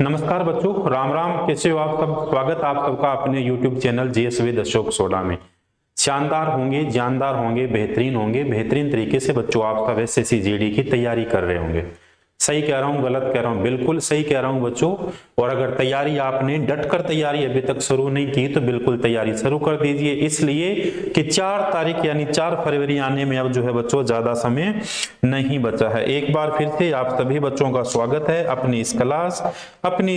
नमस्कार बच्चों, राम राम। कैसे हो आप सब? स्वागत आप सबका अपने YouTube channel GS with Ashok soda में। शानदार होंगे, जानदार होंगे, बेहतरीन तरीके से बच्चों आप सब एसएससी जीडी की तैयारी कर रहे होंगे। सही कह रहा हूं, गलत कह रहा हूं? बिल्कुल सही कह रहा हूं बच्चों। और अगर तैयारी आपने डटकर तैयारी अभी तक शुरू नहीं की तो बिल्कुल तैयारी शुरू कर दीजिए, इसलिए कि 4 तारीख यानी 4 फरवरी आने में अब जो है बच्चों ज्यादा समय नहीं बचा है। एक बार फिर से आप सभी बच्चों का स्वागत है अपनी इस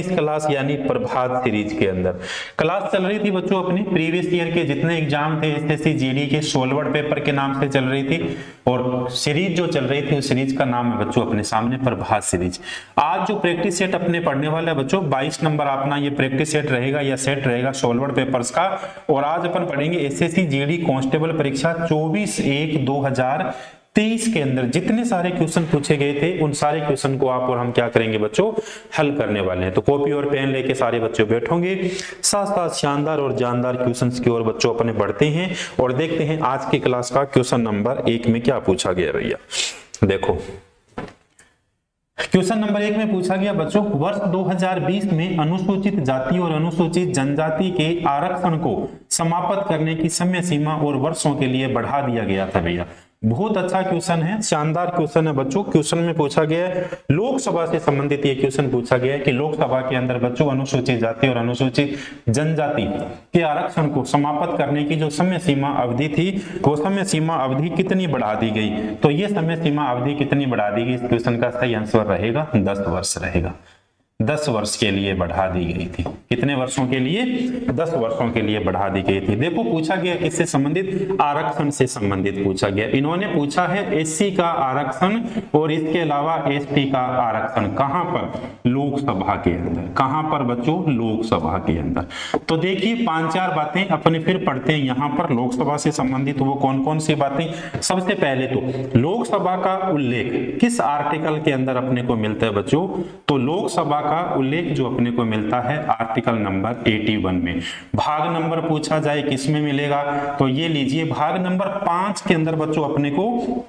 क्लास यानी प्रभात सीरीज के अंदर। क्लास चल रही थी बच्चों अपनी प्रीवियस ईयर के जितने एग्जाम थे एसएससी जीडी के सोलवर पेपर के नाम से चल रही थी, और सीरीज जो चल रही थी उस सीरीज का नाम है बच्चों अपने सामने प्रभात सीरीज। आज जो प्रैक्टिस सेट अपने पढ़ने वाला है बच्चों 22 नंबर अपना ये प्रैक्टिस सेट रहेगा या सेट रहेगा सोलवर पेपर्स का। और आज अपन पढ़ेंगे एसएससी जीडी कांस्टेबल परीक्षा 24/1/2023 के अंदर जितने सारे क्वेश्चन पूछे गए थे उन सारे क्वेश्चन को आप और हम क्या करेंगे बच्चों, हल करने वाले हैं। तो कॉपी और पेन लेके सारे बच्चों बैठोंगे, साथ साथ शानदार और जानदार क्वेश्चंस की ओर बच्चों अपने बढ़ते हैं और देखते हैं आज की क्लास का क्वेश्चन नंबर 1 में क्या पूछा गया। भैया देखो, क्वेश्चन नंबर 1 में पूछा गया बच्चों, वर्ष 2020 में अनुसूचित जाति और अनुसूचित जनजाति के आरक्षण को समाप्त करने की समय सीमा और वर्षों के लिए बढ़ा दिया गया था। भैया बहुत अच्छा क्वेश्चन है, शानदार क्वेश्चन है बच्चों। क्वेश्चन में पूछा गया है लोकसभा से संबंधित ये क्वेश्चन पूछा गया है कि लोकसभा के अंदर बच्चों अनुसूचित जाति और अनुसूचित जनजाति के आरक्षण को समाप्त करने की जो समय सीमा अवधि थी वो समय सीमा अवधि कितनी बढ़ा दी गई। तो ये समय सीमा अवधि कितनी बढ़ा दी गई, इस क्वेश्चन का सही आंसर रहेगा 10 वर्ष रहेगा। 10 वर्ष के लिए बढ़ा दी गई थी। कितने वर्षों के लिए? 10 वर्षों के लिए बढ़ा दी गई थी। देखो पूछा गया किससे संबंधित? आरक्षण से संबंधित पूछा गया। इन्होंने पूछा है एससी का आरक्षण और इसके अलावा एसटी का आरक्षण। कहां पर? लोकसभा के अंदर। कहां पर बच्चों? लोकसभा के अंदर। तो देखिए 5-4 बातें अपने फिर पढ़ते हैं यहां पर लोकसभा से संबंधित। वो कौन कौन सी बातें? सबसे पहले तो लोकसभा का उल्लेख किस आर्टिकल के अंदर अपने को मिलता है बच्चों? तो लोकसभा का उल्लेख जो अपने को मिलता है आर्टिकल नंबर 81 में। भाग नंबर पूछा जाए किस में मिलेगा? तो ये लीजिए भाग नंबर 5 के अंदर बच्चों अपने को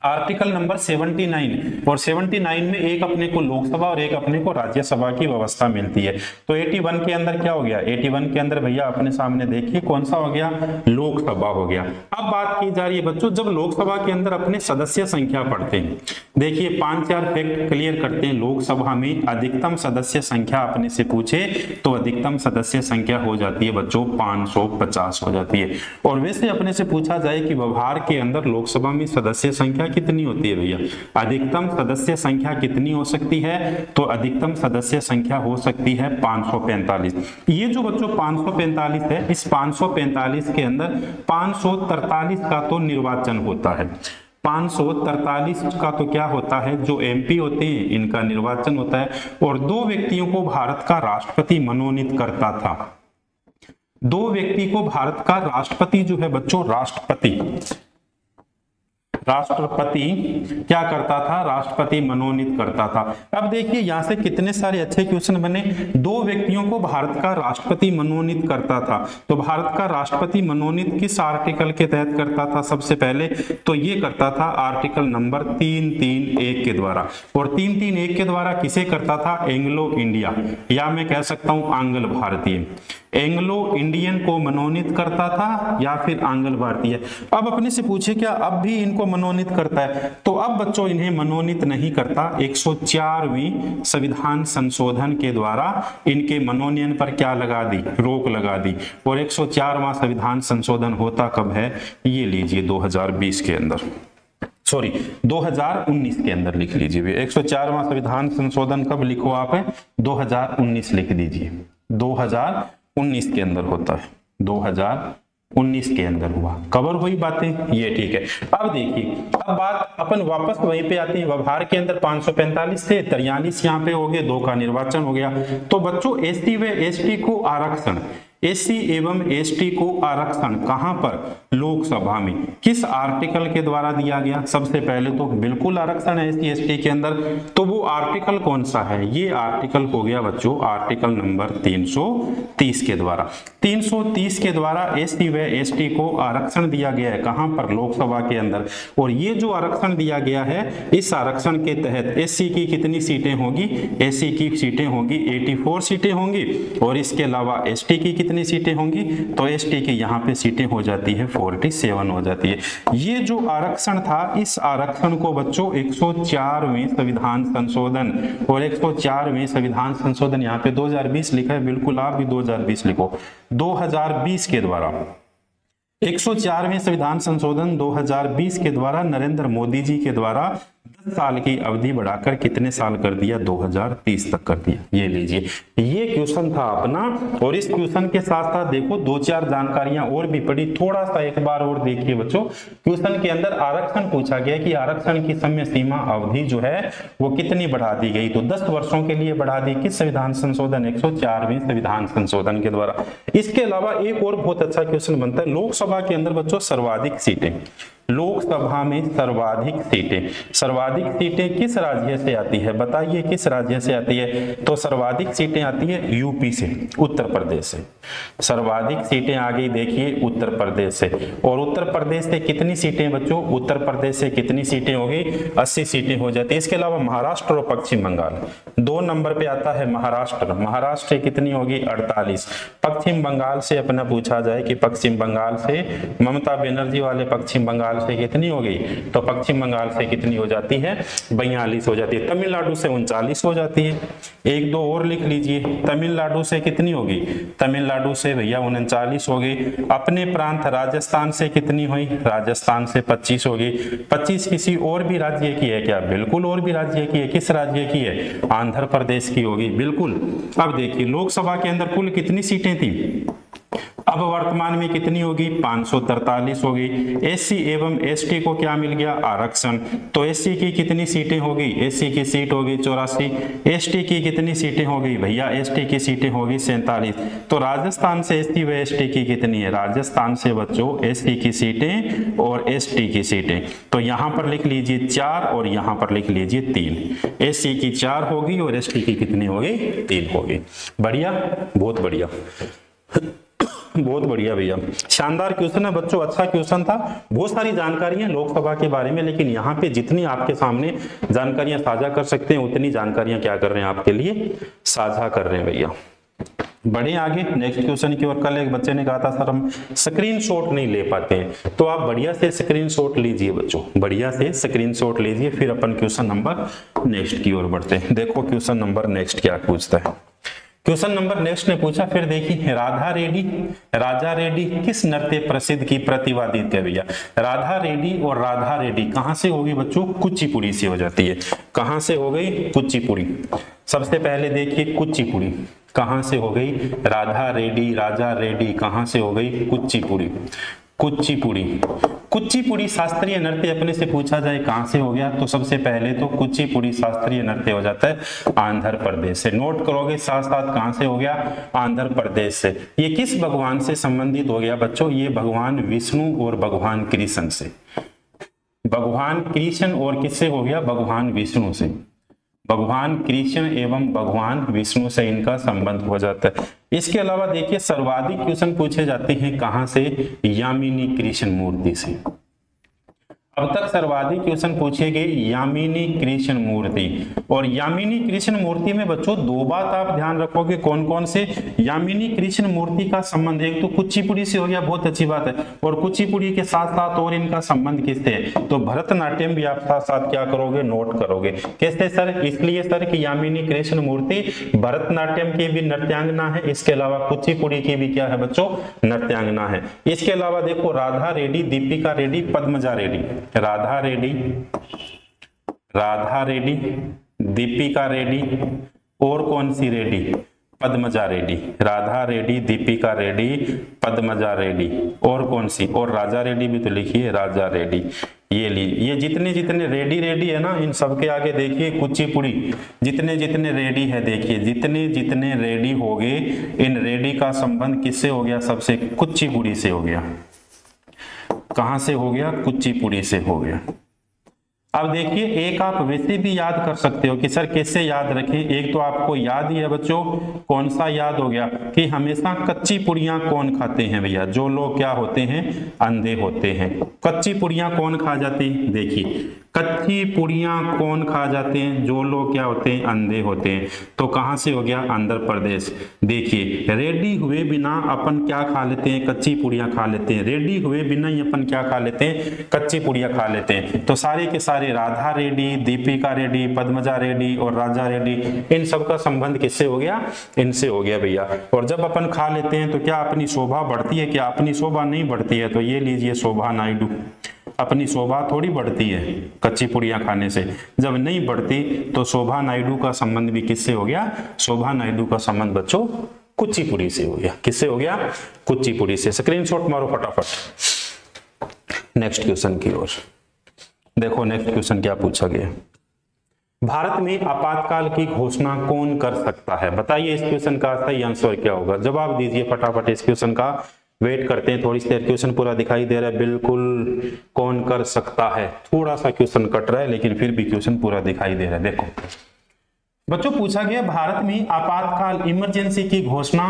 आर्टिकल नंबर 79 और 79 में एक अपने को लोकसभा और एक अपने को राज्यसभा की व्यवस्था मिलती है। तो 81 के अंदर क्या हो गया? 81 के अंदर भैया अपने सामने देखिए कौन सा हो गया? लोकसभा हो गया। अब बात की जा रही है बच्चों जब लोकसभा के अंदर अपने सदस्य संख्या पढ़ते हैं, देखिए 5-4 फैक्ट क्लियर करते हैं। लोकसभा में अधिकतम सदस्य संख्या अपने से पूछे तो अधिकतम सदस्य संख्या हो जाती है बच्चों 550 हो जाती है। और वैसे अपने से पूछा जाए कि व्यवहार के अंदर लोकसभा में सदस्य संख्या कितनी होती है भैया? अधिकतम सदस्य संख्या कितनी हो सकती है? तो अधिकतम सदस्य संख्या हो सकती है 545। ये जो बच्चों 545 है, इस 545 के अंदर 543 का तो निर्वाचन होता है। 543 का तो क्या होता है? जो एमपी होते हैं इनका निर्वाचन होता है। और 2 व्यक्तियों को भारत का राष्ट्रपति मनोनीत करता था। 2 व्यक्ति को भारत का राष्ट्रपति जो है बच्चों राष्ट्रपति क्या करता था? राष्ट्रपति मनोनीत करता था। अब देखिए यहां से कितने सारे अच्छे क्वेश्चन बने। 2 व्यक्तियों को भारत का राष्ट्रपति मनोनीत करता था, तो भारत का राष्ट्रपति मनोनीत किस आर्टिकल के तहत करता था? सबसे पहले तो ये करता था आर्टिकल नंबर 331 के द्वारा। और 331 के द्वारा किसे करता था? एंग्लो इंडिया, या मैं कह सकता हूं आंग्ल भारतीय। एंग्लो इंडियन को मनोनीत करता था या फिर आंग्ल भारतीय। अब अपने से पूछे क्या अब भी इनको मनोनीत करता है? तो अब बच्चों इन्हें मनोनीत नहीं करता। 104वीं संविधान संशोधन के द्वारा इनके मनोनयन पर क्या लगा दी? रोक लगा दी। और 104वां संविधान संशोधन होता कब है? ये लीजिए 2020 के अंदर, सॉरी 2019 के अंदर लिख लीजिए। 104वां संविधान संशोधन कब लिखो आप? 2019 लिख दीजिए। 2019 के अंदर होता है, 2019 के अंदर हुआ। कवर हुई बातें? ये ठीक है। अब देखिए अब बात अपन वापस वहीं पे आते हैं। व्यवहार के अंदर 545 थे, 43 यहाँ पे हो गए, 2 का निर्वाचन हो गया। तो बच्चों एसटी व एसटी को आरक्षण एससी एवं एसटी को आरक्षण कहां पर? लोकसभा में। किस आर्टिकल के द्वारा दिया गया? सबसे पहले तो बिल्कुल आरक्षण है एससी एसटी के अंदर, तो वो आर्टिकल कौन सा है? ये आर्टिकल हो गया बच्चों आर्टिकल नंबर 330 के द्वारा। 330 के द्वारा एससी व एसटी को आरक्षण दिया गया है कहां पर? लोकसभा के अंदर। और ये जो आरक्षण दिया गया है, इस आरक्षण के तहत एससी की कितनी सीटें होगी? एससी की सीटें होंगी 84 सीटें होंगी, और इसके अलावा एसटी की कितनी सीटें होंगी? तो एसटी की यहाँ पे सीटें हो जाती है 47 हो जाती है। ये जो आरक्षण था, इस आरक्षण को बच्चों 104वें संविधान संशोधन, और 104वें संविधान संशोधन यहाँ पे 2020 लिखा है, बिल्कुल आप भी 2020 लिखो। 2020 के द्वारा 104वें संविधान संशोधन 2020 के द्वारा नरेंद्र मोदी जी के द्वारा 10 साल की अवधि बढ़ाकर कितने साल कर दिया? 2030 तक कर दिया। ये लीजिए, ये क्वेश्चन था अपना। और इस क्वेश्चन के साथ साथ देखो 2-4 जानकारियां और भी पड़ी, थोड़ा सा एक बार और देखिए बच्चों। क्वेश्चन के अंदर आरक्षण पूछा गया कि आरक्षण की समय सीमा अवधि जो है वो कितनी बढ़ा दी गई? तो 10 वर्षों के लिए बढ़ा दी। किस संविधान संशोधन? 104वें संविधान संशोधन के द्वारा। इसके अलावा एक और बहुत अच्छा क्वेश्चन बनता है, लोकसभा के अंदर बच्चों सर्वाधिक सीटें, लोकसभा में सर्वाधिक सीटें किस राज्य से आती है? बताइए किस राज्य से आती है? तो सर्वाधिक सीटें आती है यूपी से, उत्तर प्रदेश से। सर्वाधिक सीटें आ गई देखिए उत्तर प्रदेश से। और उत्तर प्रदेश से कितनी सीटें बच्चों? उत्तर प्रदेश से कितनी सीटें होगी? 80 सीटें हो जाती है। इसके अलावा महाराष्ट्र और पश्चिम बंगाल 2 नंबर पे आता है महाराष्ट्र। महाराष्ट्र से कितनी होगी? 48। पश्चिम बंगाल से अपना पूछा जाए कि पश्चिम बंगाल से ममता बनर्जी वाले पश्चिम बंगाल से कितनी हो गई? तो पश्चिम बंगाल से कितनी हो जाती है? 42 हो जाती है। तमिलनाडु से 39 हो जाती है। 1-2 और लिख लीजिए, तमिलनाडु से कितनी होगी? तमिलनाडु से भैया 39 हो गई। अपने प्रांत राजस्थान से कितनी हुई? राजस्थान से 25 हो गई। 25 किसी और भी राज्य की है क्या? बिल्कुल और भी राज्य की है। किस राज्य की है? आंध्र प्रदेश की होगी, बिल्कुल। अब देखिए लोकसभा के अंदर कुल कितनी सीटें थी? अब वर्तमान में कितनी होगी? 543 होगी। एससी एवं एसटी को क्या मिल गया? आरक्षण। तो एससी की कितनी सीटें होगी? एससी की सीट होगी 84। एसटी की कितनी सीटें होगी भैया? एसटी की सीटें होगी 47। तो राजस्थान से एससी व एसटी की कितनी है? राजस्थान से बच्चों एससी की सीटें और एसटी की सीटें, तो यहां पर लिख लीजिए 4 और यहां पर लिख लीजिए 3। एससी की 4 होगी और एसटी की कितनी होगी? 3 होगी। बढ़िया, बहुत बढ़िया, बहुत बढ़िया भैया, शानदार क्वेश्चन है बच्चों, अच्छा क्वेश्चन था। बहुत सारी जानकारियां लोकसभा के बारे में, लेकिन यहाँ पे जितनी आपके सामने जानकारियां साझा कर सकते हैं उतनी जानकारियां क्या कर रहे हैं? आपके लिए साझा कर रहे हैं भैया। बढ़े आगे नेक्स्ट क्वेश्चन की ओर। कल एक बच्चे ने कहा था सर हम स्क्रीनशॉट नहीं ले पाते हैं, तो आप बढ़िया से स्क्रीनशॉट लीजिए बच्चों, बढ़िया से स्क्रीनशॉट लीजिए, फिर अपन क्वेश्चन नंबर नेक्स्ट की ओर बढ़ते हैं। देखो क्वेश्चन नंबर नेक्स्ट क्या पूछता है। क्वेश्चन नंबर नेक्स्ट ने पूछा, फिर देखिए राजा रेड्डी किस नृत्य प्रसिद्ध की प्रतिवादित है भैया? राधा रेड्डी और राधा रेड्डी कहां से होगी बच्चों? कुचिपुड़ी से हो जाती है। कहां से हो गई? कुचिपुड़ी। सबसे पहले देखिए कुचिपुड़ी कहां से हो गई? राधा रेड्डी कहां से हो गई? कुचिपुड़ी। कुचिपुड़ी शास्त्रीय नृत्य अपने से पूछा जाए कहां से हो गया? तो सबसे पहले तो कुचिपुड़ी शास्त्रीय नृत्य हो जाता है आंध्र प्रदेश से। नोट करोगे साथ साथ कहां से हो गया? आंध्र प्रदेश से। ये किस भगवान से संबंधित हो गया बच्चों? ये भगवान विष्णु और भगवान कृष्ण से। भगवान कृष्ण और किससे हो गया? भगवान विष्णु से। भगवान कृष्ण एवं भगवान विष्णु से इनका संबंध हो जाता है। इसके अलावा देखिए सर्वाधिक क्वेश्चन पूछे जाते हैं कहां से? यामिनी कृष्ण मूर्ति से। अब तक सर्वाधिक क्वेश्चन पूछे गए यामिनी कृष्ण मूर्ति, और यामिनी कृष्ण मूर्ति में बच्चों 2 बात आप ध्यान रखोगे। कौन कौन से? यामिनी कृष्ण मूर्ति का संबंध एक तो कुचिपुड़ी से हो गया, बहुत अच्छी बात है, और कुचिपुड़ी के साथ साथ और इनका संबंध किससे है? तो भरतनाट्यम भी आप साथ साथ क्या करोगे? नोट करोगे। कैसे सर? इसलिए सर कि यामिनी कृष्ण मूर्ति भरतनाट्यम की भी नृत्यांगना है, इसके अलावा कुचिपुड़ी की भी क्या है बच्चों? नृत्यांगना है। इसके अलावा देखो राधा रेड्डी, दीपिका रेड्डी, पद्मजा रेड्डी, राधा रेड्डी, दीपिका रेड्डी और कौन सी रेड्डी? पद्मजा रेड्डी। राधा रेड्डी, दीपिका रेड्डी, पद्मजा रेड्डी और कौन सी? और राजा रेड्डी भी तो लिखिए, राजा रेड्डी। ये लीजिए, ये जितने जितने रेडी रेडी है ना, इन सबके आगे देखिए कुचिपुड़ी, जितने जितने रेडी है देखिए, जितने जितने रेडी हो गए, इन रेडी का संबंध किससे हो गया? सबसे कुचिपुड़ी से हो गया। कहां से हो गया? कुचिपुड़ी से हो गया। अब देखिए, एक आप वैसे भी याद कर सकते हो कि सर कैसे याद रखें। एक तो आपको याद ही है बच्चों, कौन सा याद हो गया कि हमेशा कच्ची पुड़ियां कौन खाते हैं भैया? जो लोग क्या होते हैं? अंधे होते हैं। कच्ची पुड़ियां कौन खा जाते हैं? देखिए, कच्ची पुड़ियां कौन खा जाते हैं? जो लोग क्या होते हैं? अंधे होते हैं। तो कहां से हो गया? आंध्र प्रदेश। देखिए, रेडी हुए बिना अपन क्या खा लेते हैं? कच्ची पुड़ियां खा लेते हैं। रेडी हुए बिना ही अपन क्या खा लेते हैं? कच्ची पुड़ियां खा लेते हैं। तो सारे के सारे राधा रेड्डी, दीपिका रेड्डी, पद्मजा रेड्डी और राजा रेड्डी, इन सब का संबंध किससे हो गया? इनसे हो गया भैया। और जब अपन खा लेते हैं तो क्या अपनी शोभा बढ़ती है? क्या अपनी शोभा नहीं बढ़ती है? तो ये लीजिए शोभा नायडू, अपनी शोभा थोड़ी बढ़ती है कच्ची पुड़ियां खाने से। जब नहीं बढ़ती तो शोभा नायडू का संबंध भी किससे हो गया? शोभा नायडू का संबंध बच्चों कुचिपुड़ी से हो गया। किससे हो गया? कुचिपुड़ी से। स्क्रीनशॉट मारो फटाफट नेक्स्ट क्वेश्चन की ओर। देखो नेक्स्ट क्वेश्चन क्या पूछा गया। भारत में आपातकाल की घोषणा कौन कर सकता है? बताइए इस क्वेश्चन का सही आंसर क्या होगा? जवाब दीजिए फटाफट इस क्वेश्चन का। वेट करते हैं थोड़ी सी देर। क्वेश्चन पूरा दिखाई दे रहा है? बिल्कुल। कौन कर सकता है? थोड़ा सा क्वेश्चन कट रहा है लेकिन फिर भी क्वेश्चन पूरा दिखाई दे रहा है। देखो बच्चों, पूछा गया भारत में आपातकाल इमरजेंसी की घोषणा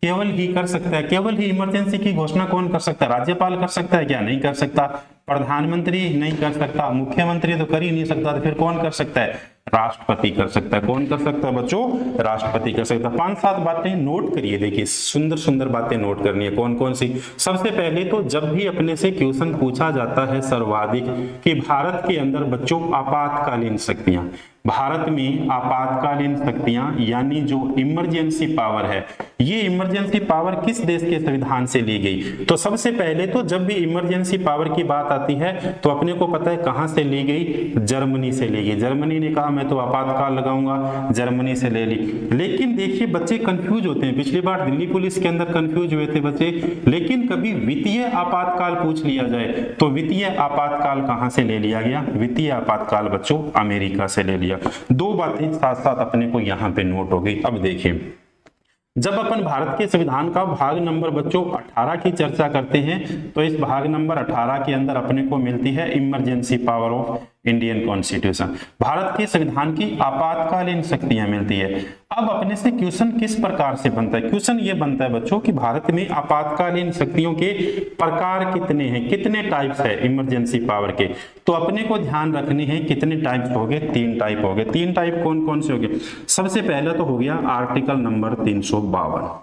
केवल ही कर सकता है। केवल ही इमरजेंसी की घोषणा कौन कर सकता है? राज्यपाल कर सकता है क्या? नहीं कर सकता। प्रधानमंत्री नहीं कर सकता। मुख्यमंत्री तो कर ही नहीं सकता। तो फिर कौन कर सकता है? राष्ट्रपति कर सकता है। कौन कर सकता है बच्चों? राष्ट्रपति कर सकता है। 5-7 बातें नोट करिए। देखिए सुंदर सुंदर बातें नोट करनी है। कौन कौन सी? सबसे पहले तो जब भी अपने से क्वेश्चन पूछा जाता है सर्वाधिक कि भारत के अंदर बच्चों आपातकालीन शक्तियां, भारत में आपातकालीन शक्तियां यानी जो इमरजेंसी पावर है, ये इमरजेंसी पावर किस देश के संविधान से ली गई? तो सबसे पहले तो जब भी इमरजेंसी पावर की बात आती है तो अपने को पता है कहां से ली गई? जर्मनी से ली गई। जर्मनी ने कहा मैं तो आपातकाल लगाऊंगा, जर्मनी से ले ली। लेकिन देखिए बच्चे कंफ्यूज होते हैं। पिछली बार दिल्ली पुलिस के अंदर कंफ्यूज हुए थे बच्चे। लेकिन कभी वित्तीय आपातकाल पूछ लिया जाए तो वित्तीय आपातकाल कहां से ले लिया गया? वित्तीय आपातकाल बच्चों अमेरिका से ले लिया। दो बातें साथ साथ अपने को यहां पे नोट हो गई। अब देखिए, जब अपन भारत के संविधान का भाग नंबर बच्चों 18 की चर्चा करते हैं तो इस भाग नंबर 18 के अंदर अपने को मिलती है emergency power of Indian constitution. Bharat के संविधान की आपातकालीन शक्तियां मिलती है। अब अपने से क्वेश्चन किस प्रकार से बनता है? क्वेश्चन ये बनता है बच्चों कि भारत में आपातकालीन शक्तियों के प्रकार कितने हैं, कितने टाइप्स है इमरजेंसी पावर के? तो अपने को ध्यान रखने हैं कितने टाइप्स हो गए? 3 टाइप हो गए। 3 टाइप कौन कौन से हो गए? सबसे पहला तो हो गया आर्टिकल नंबर 352।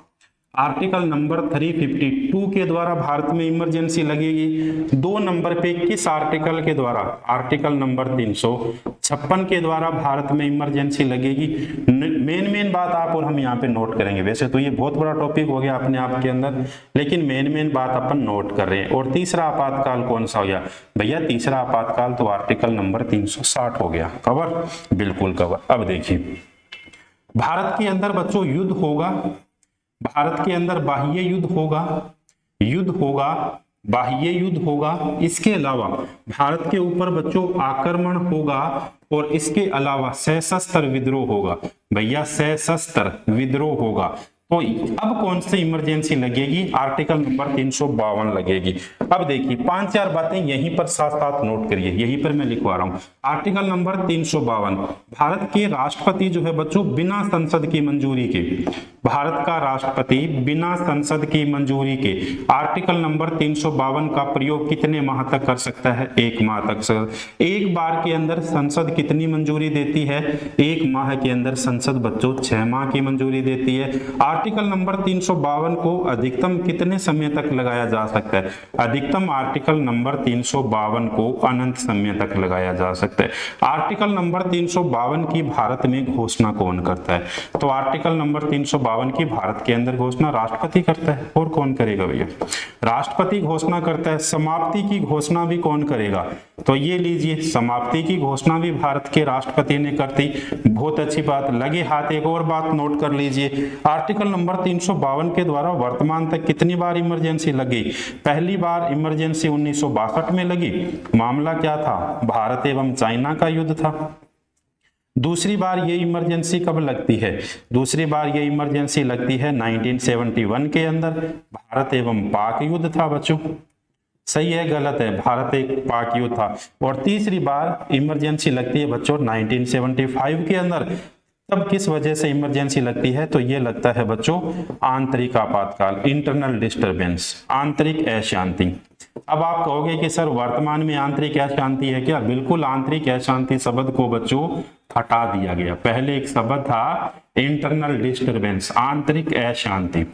आर्टिकल नंबर 352 के द्वारा भारत में इमरजेंसी लगेगी। 2 नंबर पे किस आर्टिकल के द्वारा? आर्टिकल नंबर 356 के द्वारा भारत में इमरजेंसी लगेगी। मेन बात आप और हम यहाँ पे नोट करेंगे। वैसे तो ये बहुत बड़ा टॉपिक हो गया अपने आप के अंदर, लेकिन मेन बात अपन नोट कर रहे हैं। और तीसरा आपातकाल कौन सा हो गया भैया? तीसरा आपातकाल तो आर्टिकल नंबर 360 हो गया। कवर? बिल्कुल कवर। अब देखिए, भारत के अंदर बच्चों युद्ध होगा, भारत के अंदर बाह्य युद्ध होगा, बाह्य युद्ध होगा। इसके अलावा भारत के ऊपर बच्चों आक्रमण होगा और इसके अलावा सशस्त्र विद्रोह होगा। भैया सशस्त्र विद्रोह होगा। तो अब कौन सी इमरजेंसी लगेगी? आर्टिकल नंबर 352 लगेगी। अब देखिए 5-4 बातें यहीं पर साथ साथ नोट करिए, यहीं पर मैं लिखवा रहा हूं। आर्टिकल नंबर 352, भारत के राष्ट्रपति जो है बच्चों बिना संसद की मंजूरी के, भारत का राष्ट्रपति बिना संसद की मंजूरी के आर्टिकल नंबर 352 का प्रयोग कितने माह तक कर सकता है? 1 माह तक। एक बार के अंदर संसद कितनी मंजूरी देती है? 1 माह के अंदर संसद बच्चों 6 माह की मंजूरी देती है। आर्टिकल नंबर 352 को अधिकतम कितने समय तक लगाया जा सकता है? अधिकतम आर्टिकल नंबर 352 को अनंत समय तक लगाया जा सकता है। आर्टिकल नंबर 352 की भारत में घोषणा कौन करता है? तो आर्टिकल नंबर 352 की भारत के अंदर घोषणा राष्ट्रपति करता है। और कौन करेगा भैया? राष्ट्रपति घोषणा करता है। समाप्ति की घोषणा भी कौन करेगा? तो ये लीजिए, समाप्ति की घोषणा भी भारत के राष्ट्रपति ने कर दी। बहुत अच्छी बात। लगे हाथ एक और बात नोट कर लीजिए, आर्टिकल नंबर 352 के द्वारा वर्तमान तक कितनी बार इमरजेंसी लगी? पहली बार इमरजेंसी 1962 में लगी। मामला क्या था? भारत एवं चाइना का युद्ध था। दूसरी बार ये इमरजेंसी कब लगती है? दूसरी बार ये इमरजेंसी लगती है 1971 के अंदर, भारत एवं पाक युद्ध था बच्चों। सही है गलत है? भारत एक पाक युद्ध था। और तीसरी बार इमरजेंसी लगती है बच्चों 1975 के अंदर। तब किस वजह से इमरजेंसी लगती है? तो ये लगता है बच्चों आंतरिक आपातकाल, इंटरनल डिस्टरबेंस, आंतरिक अशांति। अब आप कहोगे कि सर वर्तमान में आंतरिक अशांति है क्या? बिल्कुल, आंतरिक अशांति शब्द को बच्चों हटा दिया गया। पहले एक शब्द था इंटरनल डिस्टरबेंस, आंतरिक अशांति।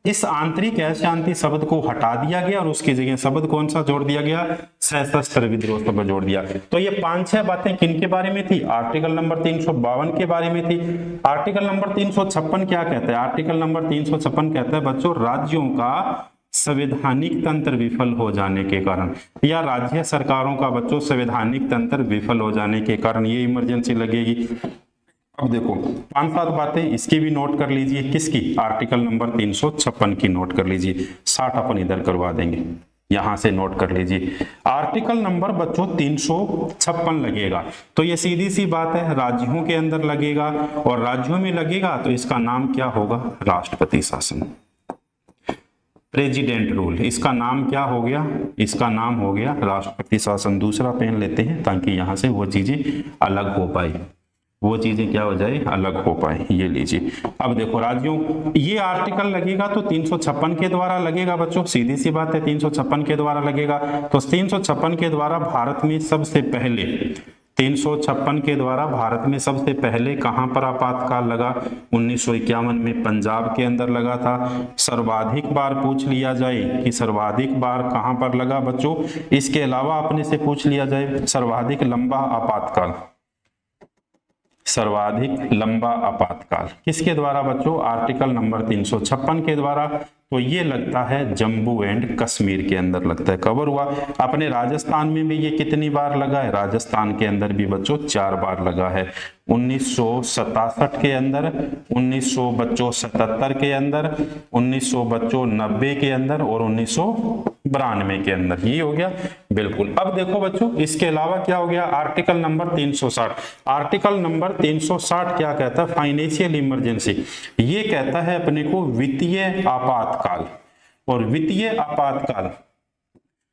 इस आंतरिक अशांति शब्द को हटा दिया गया और उसकी जगह शब्द कौन सा जोड़ दिया गया? सशस्त्र विद्रोह शब्द जोड़ दिया। तो ये 5-6 बातें किन के बारे में थी? आर्टिकल नंबर 352 के बारे में थी। आर्टिकल नंबर 356 क्या कहता है? आर्टिकल नंबर 356 कहता है बच्चों राज्यों का संवैधानिक तंत्र विफल हो जाने के कारण, या राज्य सरकारों का बच्चों संवैधानिक तंत्र विफल हो जाने के कारण ये इमरजेंसी लगेगी। अब देखो 5-7 बातें इसकी भी नोट कर लीजिए। किसकी? आर्टिकल नंबर 356 की नोट कर लीजिए। 60 अपन इधर करवा देंगे, यहां से नोट कर लीजिए। आर्टिकल नंबर बच्चों 356 लगेगा तो ये सीधी सी बात है राज्यों के अंदर लगेगा, और राज्यों में लगेगा तो इसका नाम क्या होगा? राष्ट्रपति शासन, प्रेसिडेंट रूल। इसका नाम क्या हो गया? इसका नाम हो गया राष्ट्रपति शासन। दूसरा पेन लेते हैं ताकि यहां से वो चीजें अलग हो पाए, वो चीजें क्या हो जाए? अलग हो पाए। ये लीजिए, अब देखो राज्यों, ये आर्टिकल लगेगा तो 356 के द्वारा लगेगा बच्चों, सीधी सी बात है 356 के द्वारा लगेगा। तो 356 के द्वारा भारत में सबसे पहले 356 के द्वारा भारत में सबसे पहले कहां पर आपातकाल लगा? 1951 में पंजाब के अंदर लगा था। सर्वाधिक बार पूछ लिया जाए कि सर्वाधिक बार कहां पर लगा बच्चों? इसके अलावा अपने से पूछ लिया जाए सर्वाधिक लंबा आपातकाल, सर्वाधिक लंबा आपातकाल किसके द्वारा बच्चों? आर्टिकल नंबर 356 के द्वारा। तो ये लगता है जम्मू एंड कश्मीर के अंदर लगता है। कवर हुआ। अपने राजस्थान में भी ये कितनी बार लगा है? राजस्थान के अंदर भी बच्चों 4 बार लगा है। 1967 के अंदर, 1977 के अंदर, 1990 के अंदर और 1992 के अंदर। ये हो गया बिल्कुल। अब देखो बच्चों इसके अलावा क्या हो गया? Article number 360। आर्टिकल नंबर 360 क्या कहता है? Financial emergency. ये कहता है अपने को वित्तीय आपातकाल। और वित्तीय आपातकाल,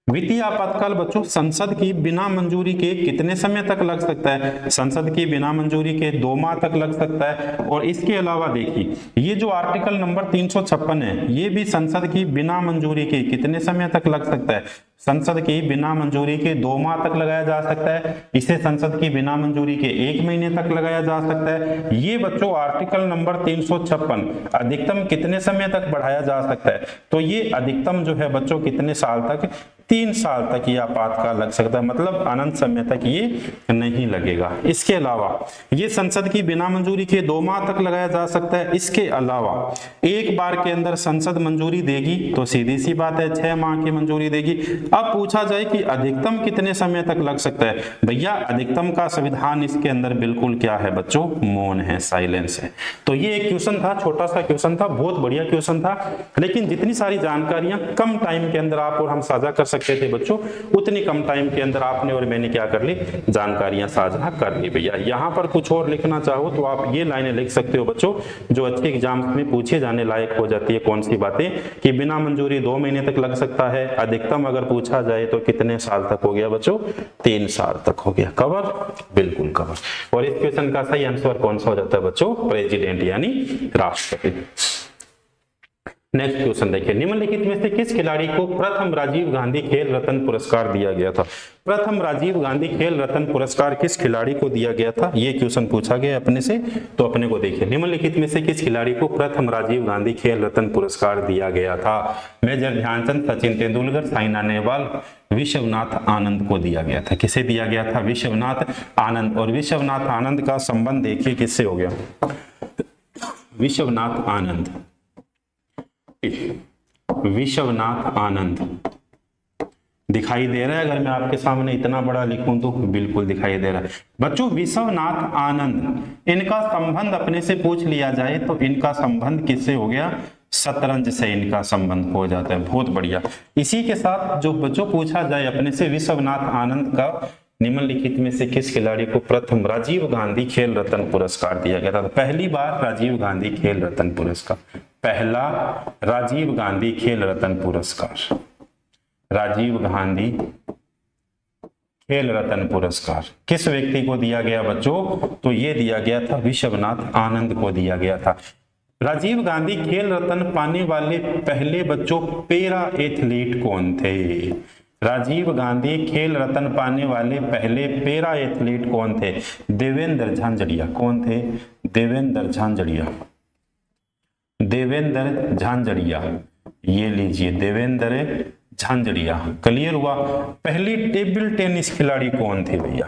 वित्तीय आपातकाल बच्चों संसद की बिना मंजूरी के कितने समय तक लग सकता है? संसद की बिना मंजूरी के 2 माह तक लग सकता है। और इसके अलावा देखिए ये जो आर्टिकल नंबर 356 है ये भी संसद की बिना मंजूरी के कितने समय तक लग सकता है? संसद की बिना मंजूरी के 2 माह तक लगाया जा सकता है। इसे संसद की बिना मंजूरी के 1 महीने तक लगाया जा सकता है। ये बच्चों आर्टिकल नंबर 356 अधिकतम कितने समय तक बढ़ाया जा सकता है? तो ये अधिकतम जो है बच्चों कितने साल तक? 3 साल तक ये आपातकाल लग सकता है, मतलब अनंत समय तक ये नहीं लगेगा। इसके अलावा ये संसद की बिना मंजूरी के 2 माह तक लगाया जा सकता है। इसके अलावा एक बार के अंदर संसद मंजूरी देगी तो सीधी सी बात है 6 माह की मंजूरी देगी। अब पूछा जाए कि अधिकतम कितने समय तक लग सकता है? भैया अधिकतम का संविधान इसके अंदर बिल्कुल क्या है बच्चों? मौन है, साइलेंस है। तो ये एक क्वेश्चन था, छोटा सा क्वेश्चन था, बहुत बढ़िया क्वेश्चन था, लेकिन जितनी सारी जानकारियां कम टाइम के अंदर आप और हम साझा कर सकते थे बच्चों, उतनी कम टाइम के अंदर आपने और मैंने क्या कर ली? जानकारियां साझा कर ली। भैया यहाँ पर कुछ और लिखना चाहो तो आप ये लाइनें लिख सकते हो बच्चों जो अच्छे एग्जाम में पूछे जाने लायक हो जाती है। कौन सी बातें? कि बिना मंजूरी 2 महीने तक लग सकता है, अधिकतम अगर पूछा जाए तो कितने साल तक हो गया बच्चों? 3 साल तक हो गया। कवर? बिल्कुल कवर। और इस क्वेश्चन का सही आंसर कौन सा हो जाता है बच्चों? प्रेसिडेंट यानी राष्ट्रपति। नेक्स्ट क्वेश्चन देखिए, निम्नलिखित में से किस खिलाड़ी को प्रथम राजीव गांधी खेल रत्न पुरस्कार दिया गया था? प्रथम राजीव गांधी खेल रत्न पुरस्कार किस खिलाड़ी को दिया गया था? ये क्वेश्चन पूछा गया अपने से, तो अपने को देखिए निम्नलिखित में से किस खिलाड़ी को प्रथम राजीव गांधी खेल रत्न पुरस्कार दिया गया था? मेजर ध्यानचंद, सचिन तेंदुलकर, साइना नेहवाल, विश्वनाथ आनंद को दिया गया था। किसे दिया गया था? विश्वनाथ आनंद। और विश्वनाथ आनंद का संबंध देखिए किससे हो गया? विश्वनाथ आनंद, विश्वनाथ आनंद दिखाई दे रहा है? अगर मैं आपके सामने इतना बड़ा लिखूं तो बिल्कुल दिखाई दे रहा है। बच्चों विश्वनाथ आनंद, इनका संबंध अपने से पूछ लिया जाए तो इनका संबंध किससे हो गया? शतरंज से इनका संबंध हो जाता है। बहुत बढ़िया। इसी के साथ जो बच्चों पूछा जाए अपने से, विश्वनाथ आनंद का निम्नलिखित में से किस खिलाड़ी को प्रथम राजीव गांधी खेल रत्न पुरस्कार दिया गया था? तो पहली बार राजीव गांधी खेल रत्न पुरस्कार, पहला राजीव गांधी खेल रत्न पुरस्कार, राजीव गांधी खेल रत्न पुरस्कार किस व्यक्ति को दिया गया बच्चों? तो ये दिया गया था विश्वनाथ आनंद को दिया गया था। राजीव गांधी खेल रत्न पाने वाले पहले बच्चों पैरा एथलीट कौन थे? राजीव गांधी खेल रत्न पाने वाले पहले पैरा एथलीट कौन थे? देवेंद्र झांझड़िया। कौन थे? देवेंद्र झांझड़िया, देवेंद्र झांझड़िया। ये लीजिए देवेंद्र झांझड़िया। क्लियर हुआ? पहली टेबल टेनिस खिलाड़ी कौन थे भैया?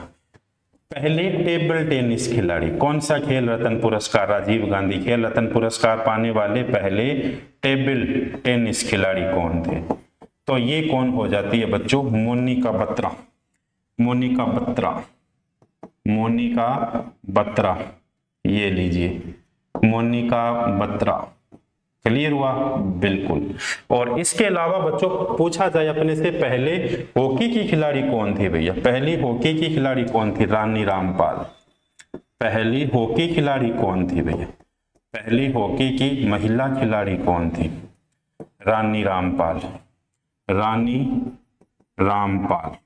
पहले टेबल टेनिस खिलाड़ी। कौन सा खेल रत्न पुरस्कार? राजीव गांधी खेल रत्न पुरस्कार पाने वाले पहले टेबल टेनिस खिलाड़ी कौन थे? तो ये कौन हो जाती है बच्चों? मोनिका बत्रा, मोनिका बत्रा, मोनिका बत्रा। ये लीजिए मोनिका बत्रा। क्लियर हुआ? बिल्कुल। और इसके अलावा बच्चों पूछा जाए अपने से, पहले हॉकी की खिलाड़ी कौन थी भैया? पहली हॉकी की खिलाड़ी कौन थी? रानी रामपाल। पहली हॉकी खिलाड़ी कौन थी भैया? पहली हॉकी की महिला खिलाड़ी कौन थी? रानी रामपाल, रानी रामपाल।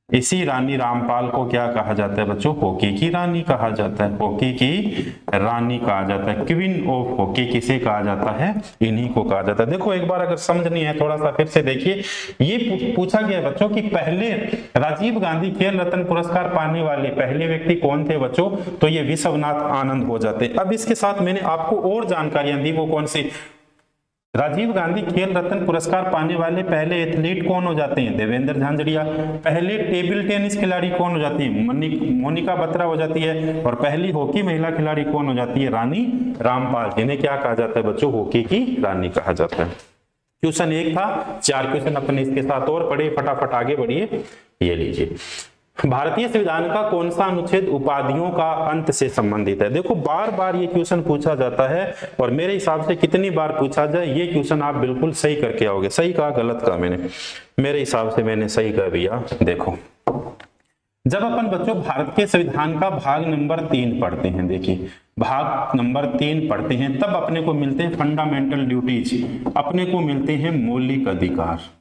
इसी रानी रामपाल को क्या कहा जाता है बच्चों? हॉकी की रानी कहा जाता है, हॉकी की रानी कहा जाता है। क्वीन ऑफ हॉकी किसे कहा जाता है? इन्हीं को कहा जाता है। देखो एक बार अगर समझ नहीं है थोड़ा सा फिर से देखिए। ये पूछा गया बच्चों कि पहले राजीव गांधी खेल रत्न पुरस्कार पाने वाले पहले व्यक्ति कौन थे बच्चों? तो ये विश्वनाथ आनंद हो जाते। अब इसके साथ मैंने आपको और जानकारियां दी। वो कौन सी? राजीव गांधी खेल रत्न पुरस्कार पाने वाले पहले एथलीट कौन हो जाते हैं? देवेंद्र झांझड़िया। पहले टेबल टेनिस खिलाड़ी कौन हो जाती है? मोनिका बत्रा हो जाती है। और पहली हॉकी महिला खिलाड़ी कौन हो जाती है? रानी रामपाल, जिन्हें क्या कहा जाता है बच्चों? हॉकी की रानी कहा जाता है। क्वेश्चन 1 था, 4 क्वेश्चन अपने इसके साथ और पढ़े, फटाफट आगे बढ़िए। ये लीजिए, भारतीय संविधान का कौन सा अनुच्छेद उपाधियों का अंत से संबंधित है? देखो बार बार ये क्वेश्चन पूछा जाता है और मेरे हिसाब से कितनी बार पूछा जाए ये क्वेश्चन आप बिल्कुल सही करके आओगे। सही कहा गलत कहा मैंने? मेरे हिसाब से मैंने सही कहा भैया। देखो जब अपन बच्चों भारत के संविधान का भाग नंबर 3 पढ़ते हैं, देखिए भाग नंबर 3 पढ़ते हैं, तब अपने को मिलते हैं फंडामेंटल ड्यूटीज, अपने को मिलते हैं मौलिक अधिकार।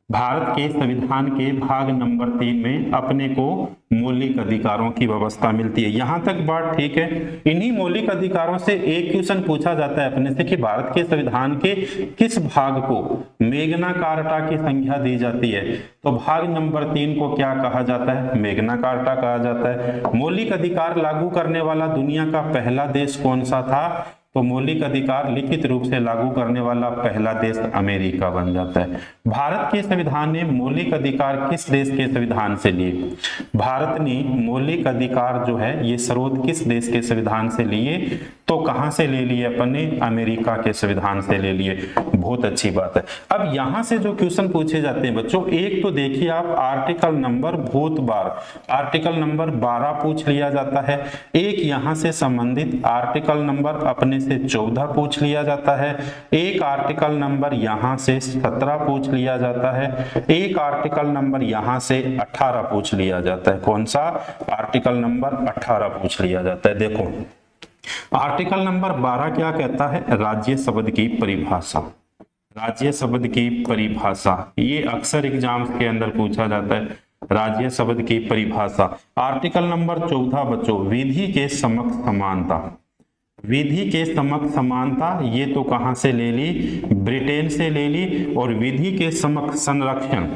भारत के संविधान के भाग नंबर 3 में अपने को मौलिक अधिकारों की व्यवस्था मिलती है। यहां तक बात ठीक है। इन्हीं मौलिक अधिकारों से एक क्वेश्चन पूछा जाता है अपने से कि भारत के संविधान के किस भाग को मेगना कार्टा की संज्ञा दी जाती है? तो भाग नंबर 3 को क्या कहा जाता है? मेगना कार्टा कहा जाता है। मौलिक अधिकार लागू करने वाला दुनिया का पहला देश कौन सा था? तो मौलिक अधिकार लिखित रूप से लागू करने वाला पहला देश अमेरिका बन जाता है। भारत के संविधान ने मौलिक अधिकार किस देश के संविधान से लिए? भारत ने मौलिक अधिकार जो है ये स्रोत किस देश के संविधान से लिए? तो कहां से ले लिए अपन ने? अमेरिका के संविधान से ले लिए। बहुत अच्छी बात है। अब यहां से जो क्वेश्चन पूछे जाते हैं बच्चों, एक तो देखिए आप आर्टिकल नंबर बहुत बार आर्टिकल नंबर 12 पूछ लिया जाता है। एक यहां से संबंधित आर्टिकल नंबर अपने से 14 पूछ लिया जाता है। एक आर्टिकल नंबर यहां से 17 पूछ लिया जाता है। एक आर्टिकल नंबर यहां से 18 पूछ लिया जाता है। कौन सा? आर्टिकल नंबर 18 पूछ लिया जाता है। देखो आर्टिकल नंबर 12 क्या कहता है? राज्य शब्द की परिभाषा। राज्य शब्द की परिभाषा ये अक्सर एग्जाम्स के अंदर पूछा जाता है। राज्य शब्द की परिभाषा। आर्टिकल नंबर 14 बच्चों विधि के समक्ष समानता। विधि के समक्ष समानता ये तो कहां से ले ली? ब्रिटेन से ले ली। और विधि के समक्ष संरक्षण,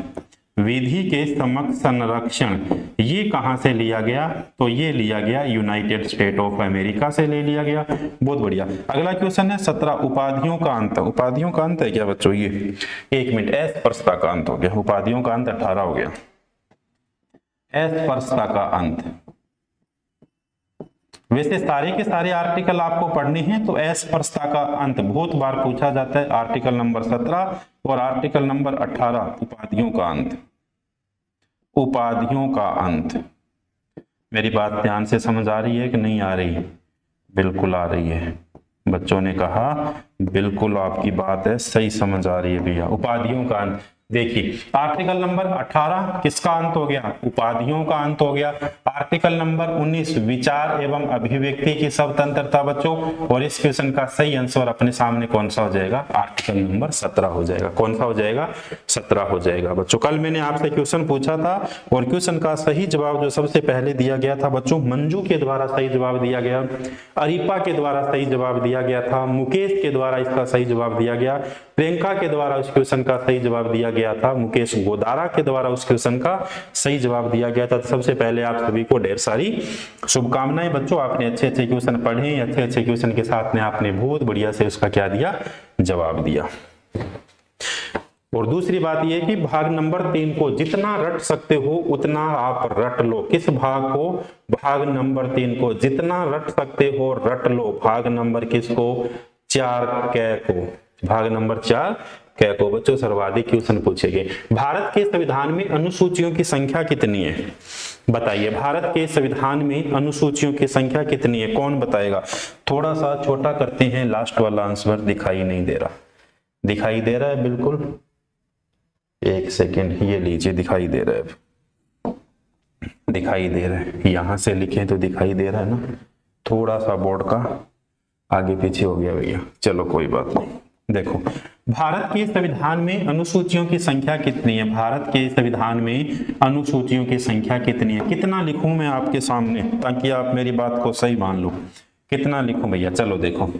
विधि के समक्ष संरक्षण ये कहां से लिया गया? तो ये लिया गया यूनाइटेड स्टेट ऑफ अमेरिका से ले लिया गया। बहुत बढ़िया। अगला क्वेश्चन है 17 उपाधियों का अंत। उपाधियों का अंत है क्या बच्चों? ये 1 मिनट, अस्पृश्यता का अंत हो गया। उपाधियों का अंत 18 हो गया। अस्पृश्यता का अंत, वैसे सारे के सारे आर्टिकल आपको पढ़ने हैं तो अस्पृश्यता का अंत बहुत बार पूछा जाता है, आर्टिकल नंबर 17 और आर्टिकल नंबर 18 उपाधियों का अंत। उपाधियों का अंत। मेरी बात ध्यान से समझ आ रही है कि नहीं आ रही है? बिल्कुल आ रही है। बच्चों ने कहा बिल्कुल आपकी बात है, सही समझ आ रही है भैया। उपाधियों का अंत। देखिए आर्टिकल नंबर 18 किसका अंत हो गया? उपाधियों का अंत हो गया। आर्टिकल नंबर 19 विचार एवं अभिव्यक्ति की स्वतंत्रता बच्चों, और इस क्वेश्चन का सही आंसर अपने सामने कौन सा हो जाएगा? आर्टिकल नंबर 17 हो जाएगा। कौन सा हो जाएगा? 17 हो जाएगा बच्चों। कल मैंने आपसे क्वेश्चन पूछा था और क्वेश्चन का सही जवाब जो सबसे पहले दिया गया था बच्चों, मंजू के द्वारा सही जवाब दिया गया, अरीपा के द्वारा सही जवाब दिया गया था, मुकेश के द्वारा इसका सही जवाब दिया गया, प्रियंका के द्वारा उस क्वेश्चन का सही जवाब दिया गया था, मुकेश गोदारा के द्वारा उस क्वेश्चन का सही जवाब दिया गया था। तो सबसे पहले आप सभी को ढेर सारी शुभकामनाएं बच्चों। आपने अच्छे अच्छे क्वेश्चन पढ़े, अच्छे अच्छे क्वेश्चन के साथ में आपने बहुत बढ़िया से उसका क्या दिया? जवाब दिया। और दूसरी बात यह कि भाग नंबर 3 को जितना रट सकते हो उतना आप रट लो। किस भाग को? भाग नंबर 3 को जितना रट सकते हो रट लो। भाग नंबर किसको? 4 क को। भाग नंबर 4 क को बच्चों सर्वाधिक क्वेश्चन पूछेंगे। भारत के संविधान में अनुसूचियों की संख्या कितनी है? बताइए, भारत के संविधान में अनुसूचियों की संख्या कितनी है? कौन बताएगा? थोड़ा सा छोटा करते हैं, लास्ट वाला आंसर दिखाई नहीं दे रहा। दिखाई दे रहा है? बिल्कुल, एक सेकेंड, ये लीजिए, दिखाई दे रहा है, दिखाई दे रहा है। यहां से लिखें तो दिखाई दे रहा है ना, थोड़ा सा बोर्ड का आगे पीछे हो गया भैया। चलो कोई बात नहीं। देखो, भारत के संविधान में अनुसूचियों की संख्या कितनी है? भारत के संविधान में अनुसूचियों की संख्या कितनी है? कितना लिखूं मैं आपके सामने ताकि आप मेरी बात को सही मान लो? कितना लिखूं भैया? चलो देखो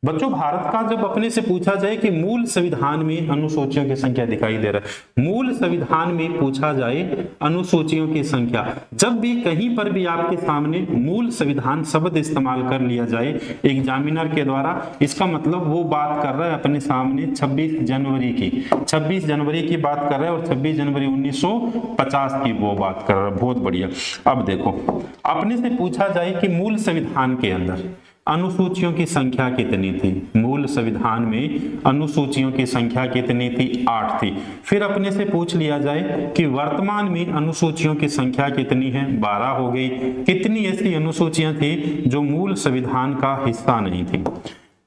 बच्चों, भारत का जब अपने से पूछा जाए कि मूल संविधान में अनुसूचियों की संख्या, दिखाई दे रहा है, मूल संविधान में पूछा जाए अनुसूचियों की संख्या, जब भी कहीं पर भी आपके सामने मूल संविधान शब्द इस्तेमाल कर लिया जाए एग्जामिनर के द्वारा, इसका मतलब वो बात कर रहा है अपने सामने 26 जनवरी की, 26 जनवरी की बात कर रहा है और 26 जनवरी 1950 की वो बात कर रहा है। बहुत बढ़िया। अब देखो, अपने से पूछा जाए कि मूल संविधान के अंदर अनुसूचियों की संख्या कितनी थी? मूल संविधान में अनुसूचियों की संख्या कितनी थी? 8 थी। फिर अपने से पूछ लिया जाए कि वर्तमान में अनुसूचियों की संख्या कितनी है? 12 हो गई। कितनी ऐसी अनुसूचियां थी जो मूल संविधान का हिस्सा नहीं थी?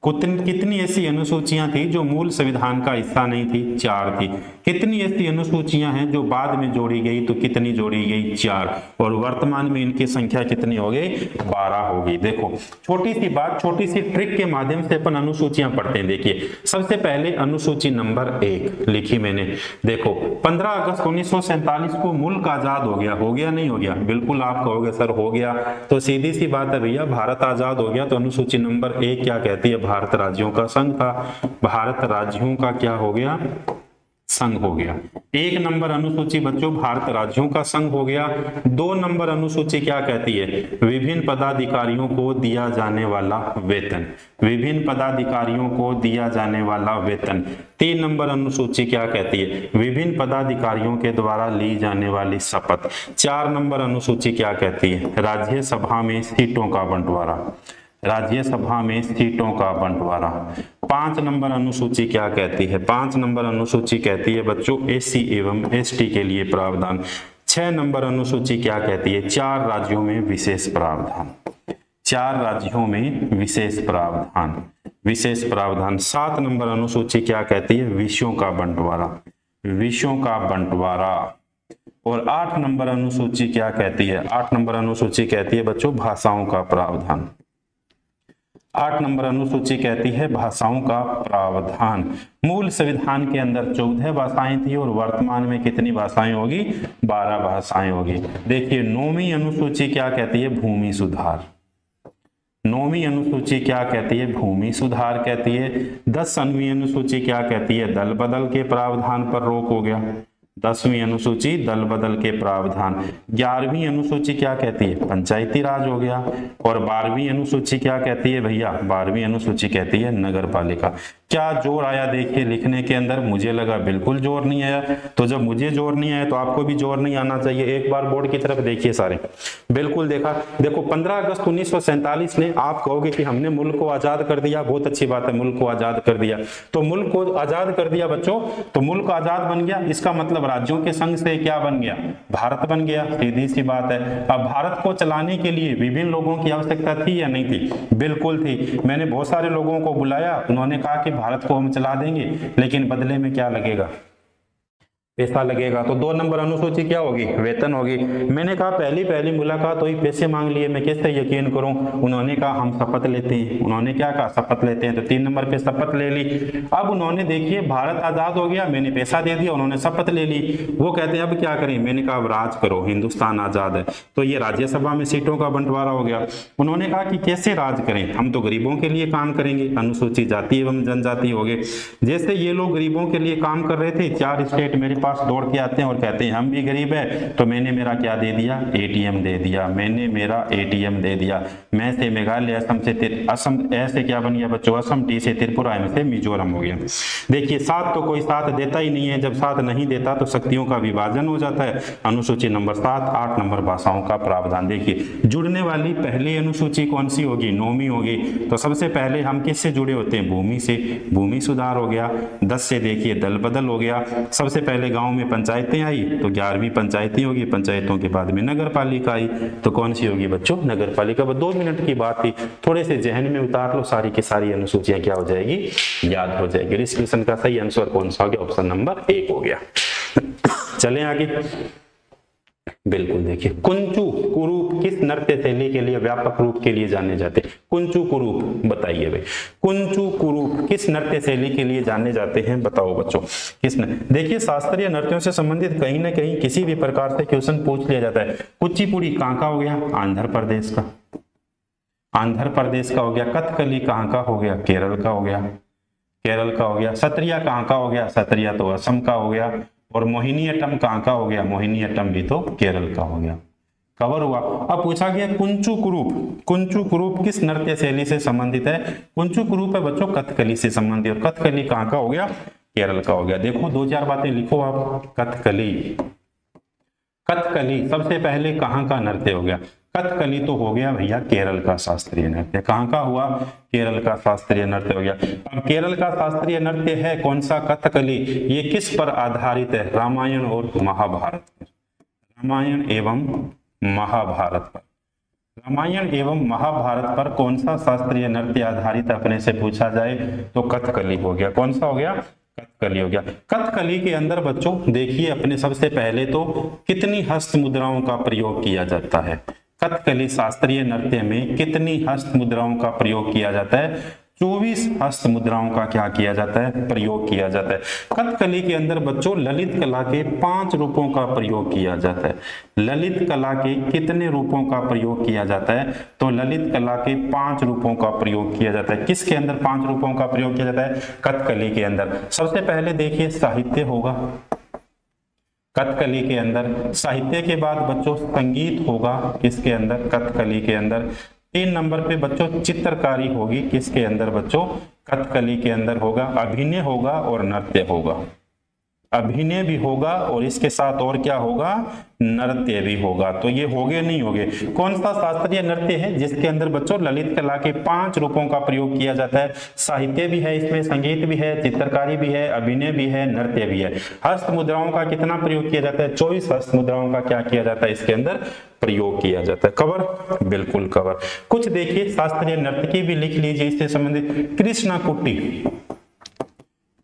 कितनी ऐसी अनुसूचियां थी जो मूल संविधान का हिस्सा नहीं थी? 4 थी। कितनी ऐसी अनुसूचियां हैं जो बाद में जोड़ी गई? तो कितनी जोड़ी गई? 4। और वर्तमान में इनकी संख्या कितनी हो गई? 12 हो गई। देखो, छोटी सी बात, छोटी सी ट्रिक के माध्यम से अपन अनुसूचियां पढ़ते हैं। देखिए, सबसे पहले अनुसूची नंबर 1 लिखी मैंने। देखो, 15 अगस्त 1947 को मुल्क आजाद हो गया। हो गया नहीं हो गया? बिल्कुल आप कहोगे सर हो गया। तो सीधी सी बात है भैया, भारत आजाद हो गया। तो अनुसूची नंबर 1 क्या कहती है? भारत राज्यों का संघ था। भारत राज्यों का क्या हो गया? संघ हो गया। 1 नंबर अनुसूची बच्चों भारत राज्यों का संघ हो गया। 2 नंबर अनुसूची क्या कहती है? विभिन्न पदाधिकारियों को दिया जाने वाला वेतन। विभिन्न पदाधिकारियों को दिया जाने वाला वेतन। 3 नंबर अनुसूची क्या कहती है? विभिन्न पदाधिकारियों के द्वारा ली जाने वाली शपथ। 4 नंबर अनुसूची क्या कहती है? राज्यसभा में सीटों का बंटवारा। राज्यसभा में सीटों का बंटवारा। 5 नंबर अनुसूची क्या कहती है? 5 नंबर अनुसूची कहती है बच्चों एससी एवं एसटी के लिए प्रावधान। 6 नंबर अनुसूची क्या कहती है? 4 राज्यों में विशेष प्रावधान। 4 राज्यों में विशेष प्रावधान। विशेष प्रावधान। 7 नंबर अनुसूची क्या कहती है? विषयों का बंटवारा। विषयों का बंटवारा। और 8 नंबर अनुसूची क्या कहती है? 8 नंबर अनुसूची कहती है बच्चों भाषाओं का प्रावधान। 8 नंबर अनुसूची कहती है भाषाओं का प्रावधान। मूल संविधान के अंदर 14 भाषाएं थी और वर्तमान में कितनी भाषाएं होगी? 12 भाषाएं होगी। देखिए, 9वीं अनुसूची क्या कहती है? भूमि सुधार। 9वीं अनुसूची क्या कहती है? भूमि सुधार कहती है। 10वीं अनुसूची क्या कहती है? दल बदल के प्रावधान पर रोक हो गया। 10वीं अनुसूची दल बदल के प्रावधान। 11वीं अनुसूची क्या कहती है? पंचायती राज हो गया। और 12वीं अनुसूची क्या कहती है भैया? 12वीं अनुसूची कहती है नगर पालिका। क्या जोर आया देखिए लिखने के अंदर? मुझे लगा बिल्कुल जोर नहीं आया। तो जब मुझे जोर नहीं आया तो आपको भी जोर नहीं आना चाहिए। एक बार बोर्ड की तरफ देखिए सारे, बिल्कुल देखा। देखो 15 अगस्त 1947 ने, आप कहोगे कि हमने मुल्क को आजाद कर दिया, बहुत अच्छी बात है, मुल्क को आजाद कर दिया। तो मुल्क को आजाद कर दिया बच्चों, तो मुल्क आजाद बन गया, इसका मतलब राज्यों के संघ से क्या बन गया? भारत बन गया, सीधी सी बात है। अब भारत को चलाने के लिए विभिन्न लोगों की आवश्यकता थी या नहीं थी? बिल्कुल थी। मैंने बहुत सारे लोगों को बुलाया, उन्होंने कहा कि भारत को हम चला देंगे, लेकिन बदले में क्या लगेगा? पैसा लगेगा। तो 2 नंबर अनुसूची क्या होगी? वेतन होगी। मैंने कहा पहली मुलाकात हुई, पैसे मांग लिए, मैं कैसे यकीन करूं? उन्होंने कहा हम शपथ लेते हैं। उन्होंने क्या कहा? शपथ लेते हैं। तो 3 नंबर पे शपथ ले ली। अब उन्होंने देखिए भारत आजाद हो गया, मैंने पैसा दे दिया, उन्होंने शपथ ले ली। वो कहते हैं अब क्या करें? मैंने कहा अब राज करो, हिंदुस्तान आजाद है। तो ये राज्यसभा में सीटों का बंटवारा हो गया। उन्होंने कहा कि कैसे राज करें? हम तो गरीबों के लिए काम करेंगे, अनुसूचित जाति एवं जनजाति हो गए। जैसे ये लोग गरीबों के लिए काम कर रहे थे, 4 स्टेट मेरे पास दौड़ के आते हैं और कहते हैं हम भी गरीब है, तो मैंने मेरा क्या दे दिया? एटीएम दे दिया। मैंने मेरा एटीएम दे दिया। मैं से मेघालय, असम से असम, ऐसे क्या बन गया बच्चों? असम, टी से त्रिपुरा, एम से मिजोरम हो गया। देखिए साथ तो कोई साथ देता ही नहीं है, जब साथ नहीं देता तो शक्तियों का विभाजन हो जाता है। अनुसूची नंबर 7। 8 नंबर भाषाओं का प्रावधान। देखिए जुड़ने वाली पहली अनुसूची कौन सी होगी? 9वीं होगी। तो सबसे पहले हम किससे जुड़े होते हैं? भूमि से। भूमि सुधार हो गया। 10 से देखिए दल बदल हो गया। सबसे पहले गांव में पंचायतें आई, तो 11वीं पंचायतें होगी। पंचायतों के बाद में नगर पालिका आई, तो कौन सी होगी बच्चों? नगर पालिका। 2 मिनट की बात थी, थोड़े से जहन में उतार लो, सारी की सारी अनुसूचियां क्या हो जाएगी? याद हो जाएगी। इस क्वेश्चन का सही आंसर कौन सा हो गया? ऑप्शन नंबर 1 हो गया। चलें आगे। बिल्कुल देखिए, कुंचू कुरूप किस नृत्य शैली के लिए व्यापक रूप के लिए जाने जाते हैं? कुंचू कुरूप बताइए भाई, कुंचू कुरूप किस नृत्य शैली के लिए जाने जाते हैं? बताओ बच्चों किस देखिए शास्त्रीय नृत्यों से संबंधित कहीं ना कहीं किसी भी प्रकार से क्वेश्चन पूछ लिया जाता है। कुचिपुड़ी कहाँ का हो गया? आंध्र प्रदेश का, आंध्र प्रदेश का हो गया। कथकली कहाँ का हो गया? केरल का हो गया, केरल का हो गया। सत्रिया कहाँ का हो गया? सत्रिया तो असम का हो गया। और मोहिनीअट्टम कहाँ का हो गया? मोहिनीअट्टम भी तो केरल का हो गया। कवर हुआ। अब पूछा गया कुंचू कुरूप, कुंचू कुरूप किस नृत्य शैली से संबंधित है? कुंचू कुरूप है बच्चों कथकली से संबंधित। और कथकली कहाँ का हो गया? केरल का हो गया। देखो 2-4 बातें लिखो आप। कथकली, कथकली सबसे पहले कहाँ का नृत्य हो गया? कथकली तो हो गया भैया केरल का शास्त्रीय नृत्य। कहाँ का हुआ? केरल का शास्त्रीय नृत्य हो गया। अब केरल का शास्त्रीय नृत्य है कौन सा? कथकली। ये किस पर आधारित है? रामायण और महाभारत पर, रामायण एवं महाभारत पर। रामायण एवं महाभारत पर कौन सा शास्त्रीय नृत्य आधारित अपने से पूछा जाए तो कथकली हो गया। कौन सा हो गया? कथकली हो गया। कथकली के अंदर बच्चों देखिए अपने सबसे पहले तो कितनी हस्त मुद्राओं का प्रयोग किया जाता है? कथकली शास्त्रीय नृत्य में कितनी हस्त मुद्राओं का प्रयोग किया जाता है? 24 हस्त मुद्राओं का क्या किया जाता है? प्रयोग किया जाता है। कथकली के अंदर बच्चों ललित कला के 5 रूपों का प्रयोग किया जाता है। ललित कला के कितने रूपों का प्रयोग किया जाता है? तो ललित कला के 5 रूपों का प्रयोग किया जाता है। किसके अंदर 5 रूपों का प्रयोग किया जाता है? कथकली के अंदर। सबसे पहले देखिए साहित्य होगा कथकली के अंदर। साहित्य के बाद बच्चों संगीत होगा किसके अंदर? कथकली के अंदर। 3 नंबर पे बच्चों चित्रकारी होगी किसके अंदर बच्चों? कथकली के अंदर होगा। अभिनय होगा और नृत्य होगा। अभिनय भी होगा और इसके साथ और क्या होगा? नृत्य भी होगा। तो ये होगे नहीं होगे? कौन सा शास्त्रीय नृत्य है जिसके अंदर बच्चों ललित कला के 5 रूपों का प्रयोग किया जाता है? साहित्य भी है इसमें, संगीत भी है, चित्रकारी भी है, अभिनय भी है, नृत्य भी है। हस्त मुद्राओं का कितना प्रयोग किया जाता है? 24 हस्त मुद्राओं का क्या किया जाता है? इसके अंदर प्रयोग किया जाता है। कवर? बिल्कुल कवर। कुछ देखिए शास्त्रीय नर्तकी भी लिख लीजिए इससे संबंधित। कृष्णा कुट्टी,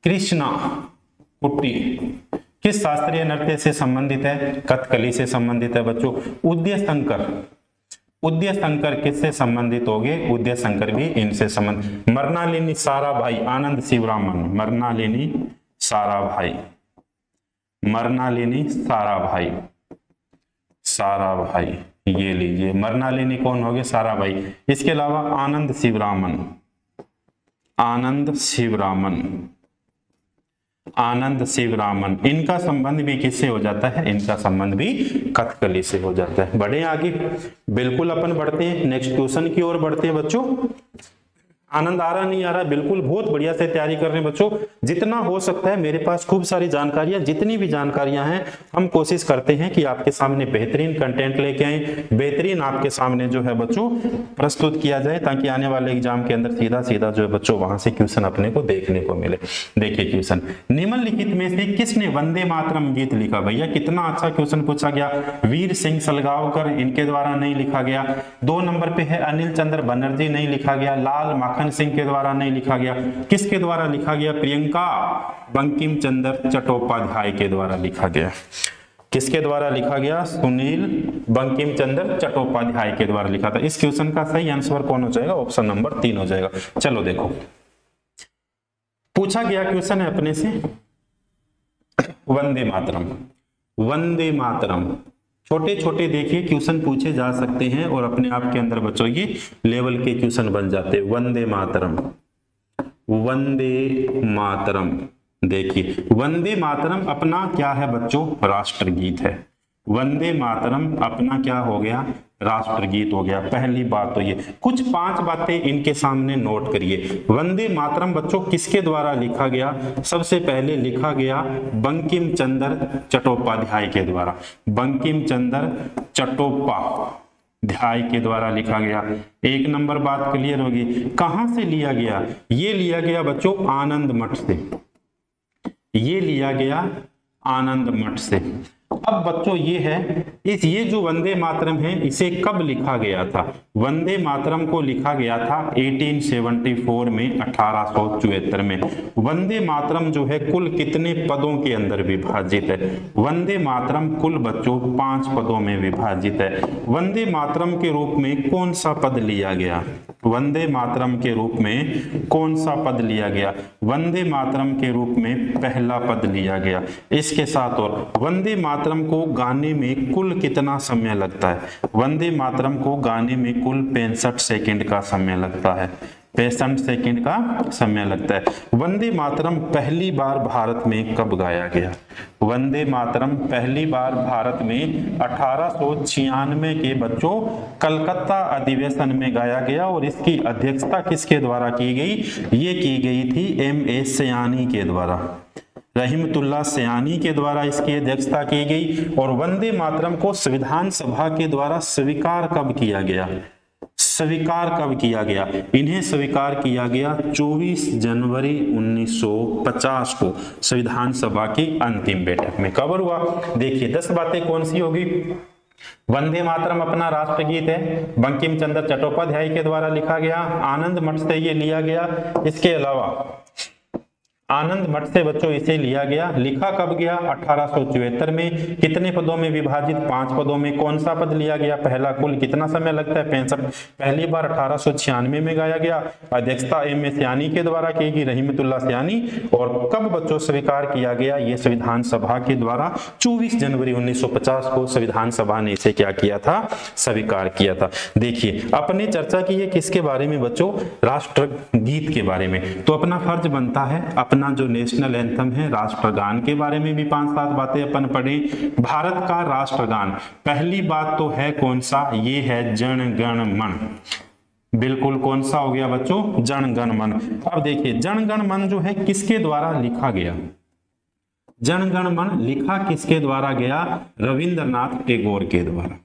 कृष्णा कुट्टी किस शास्त्रीय नृत्य से संबंधित है? कथकली से संबंधित है बच्चों। उदय शंकर, उदय शंकर किससे संबंधित हो गए? उदय शंकर भी इनसे संबंधित। मृणालिनी साराभाई, आनंद शिवरामन, मृणालिनी साराभाई, मृणालिनी साराभाई, साराभाई ये लीजिए। मृणालिनी कौन हो गए? साराभाई। इसके अलावा आनंद शिवरामन, आनंद शिवरामन, आनंद शिवरामन, इनका संबंध भी किससे हो जाता है? इनका संबंध भी कथकली से हो जाता है। बढ़े आगे, बिल्कुल अपन बढ़ते हैं नेक्स्ट क्वेश्चन की ओर बढ़ते हैं बच्चों। आनंद आ रहा नहीं आ रहा? बिल्कुल, बहुत बढ़िया से तैयारी कर रहे हैं बच्चों। जितना हो सकता है मेरे पास खूब सारी जानकारियां, जितनी भी जानकारियां हैं हम कोशिश करते हैं कि आपके सामने बेहतरीन कंटेंट लेके आए, बेहतरीन आपके सामने जो है बच्चों प्रस्तुत किया जाए, ताकि आने वाले एग्जाम के अंदर सीधा सीधा जो है बच्चों वहां से क्वेश्चन अपने को देखने को मिले। देखिए क्वेश्चन, निम्नलिखित में से किसने वंदे मातरम गीत लिखा? भैया कितना अच्छा क्वेश्चन पूछा गया। वीर सिंह सलगावकर, इनके द्वारा नहीं लिखा गया। 2 नंबर पे है अनिल चंद्र बनर्जी, नहीं लिखा गया। लाल माखन सिंह के द्वारा नहीं लिखा गया। किसके द्वारा लिखा गया? प्रियंका बंकिम चंद्र चट्टोपाध्याय के द्वारा लिखा गया। किसके द्वारा लिखा गया? सुनील बंकिम चंद्र चट्टोपाध्याय के द्वारा लिखा था। इस क्वेश्चन का सही आंसर कौन हो जाएगा? ऑप्शन नंबर 3 हो जाएगा। चलो देखो, पूछा गया क्वेश्चन है अपने से वंदे मातरम। वंदे मातरम छोटे छोटे देखिए क्वेश्चन पूछे जा सकते हैं और अपने आप के अंदर बच्चों ये लेवल के क्वेश्चन बन जाते हैं। वंदे मातरम, वंदे मातरम। देखिए वंदे मातरम अपना क्या है बच्चों? राष्ट्रगीत है। वंदे मातरम अपना क्या हो गया? राष्ट्रगीत हो गया। पहली बात तो ये, कुछ 5 बातें इनके सामने नोट करिए। वंदे मातरम बच्चों किसके द्वारा लिखा गया? सबसे पहले लिखा गया बंकिम चंद्र चट्टोपाध्याय के द्वारा। बंकिम चंद्र चट्टोपाध्याय के द्वारा लिखा गया। 1 नंबर बात क्लियर होगी। कहां से लिया गया? ये लिया गया बच्चों आनंद मठ से। ये लिया गया आनंद मठ से। अब बच्चों ये है, ये जो वंदे मातरम है इसे कब लिखा गया था? वंदे मातरम को लिखा गया था 1874 में, 1874 में। वंदे मातरम जो है कुल कितने पदों के अंदर विभाजित है? वंदे मातरम कुल बच्चों 5 पदों में विभाजित है। वंदे मातरम के रूप में कौन सा पद लिया गया? वंदे मातरम के रूप में कौन सा पद लिया गया? वंदे मातरम के रूप में पहला पद लिया गया। इसके साथ और वंदे मातरम को गाने में कुल कितना समय लगता है? वंदे मातरम को गाने में कुल 65 सेकंड का समय लगता है। 65 सेकंड का समय लगता है। वंदे मातरम पहली बार भारत में कब गाया गया? वंदे मातरम पहली बार भारत में 1896 के बच्चों कलकत्ता अधिवेशन में गाया गया और इसकी अध्यक्षता किसके द्वारा की गई? ये की गई थी M.A. सयानी के द्वारा। रहीमतुल्लाह सयानी के द्वारा इसकी अध्यक्षता की गई। और वंदे मातरम को संविधान सभा के द्वारा स्वीकार कब किया गया? स्वीकार कब किया गया? इन्हें स्वीकार किया गया 24 जनवरी 1950 को संविधान सभा की अंतिम बैठक में। कब हुआ? देखिए 10 बातें कौन सी होगी? वंदे मातरम अपना राष्ट्रगीत है, बंकिम चंद्र चट्टोपाध्याय के द्वारा लिखा गया, आनंद मठ से ये लिया गया। इसके अलावा आनंद मठ से बच्चों इसे लिया गया। लिखा कब गया? 1874 में। कितने पदों में विभाजित? 5 पदों में। कौन सा पद लिया गया? पहला। कुल कितना समय लगता है? 65। पहली बार 1896 में गाया गया। अध्यक्षता M.A. सयानी के द्वारा की गई, रहीमतुल्लाह सयानी। और कब बच्चों स्वीकार किया गया? ये संविधान सभा के द्वारा 24 जनवरी 1950 को संविधान सभा ने इसे क्या किया था? स्वीकार किया था। देखिए अपने चर्चा की है किसके बारे में बच्चों? राष्ट्रगीत के बारे में। तो अपना फर्ज बनता है अपना जो नेशनल एंथम है राष्ट्रगान के बारे में भी 5-7 बातें अपन पढ़े। भारत का राष्ट्रगान पहली बात तो है कौन सा? ये है जन गण मन। बिल्कुल कौन सा हो गया बच्चों? जन गण मन। अब देखिए जन गण मन जो है किसके द्वारा लिखा गया? जन गण मन लिखा किसके द्वारा गया? रविंद्रनाथ टैगोर के द्वारा।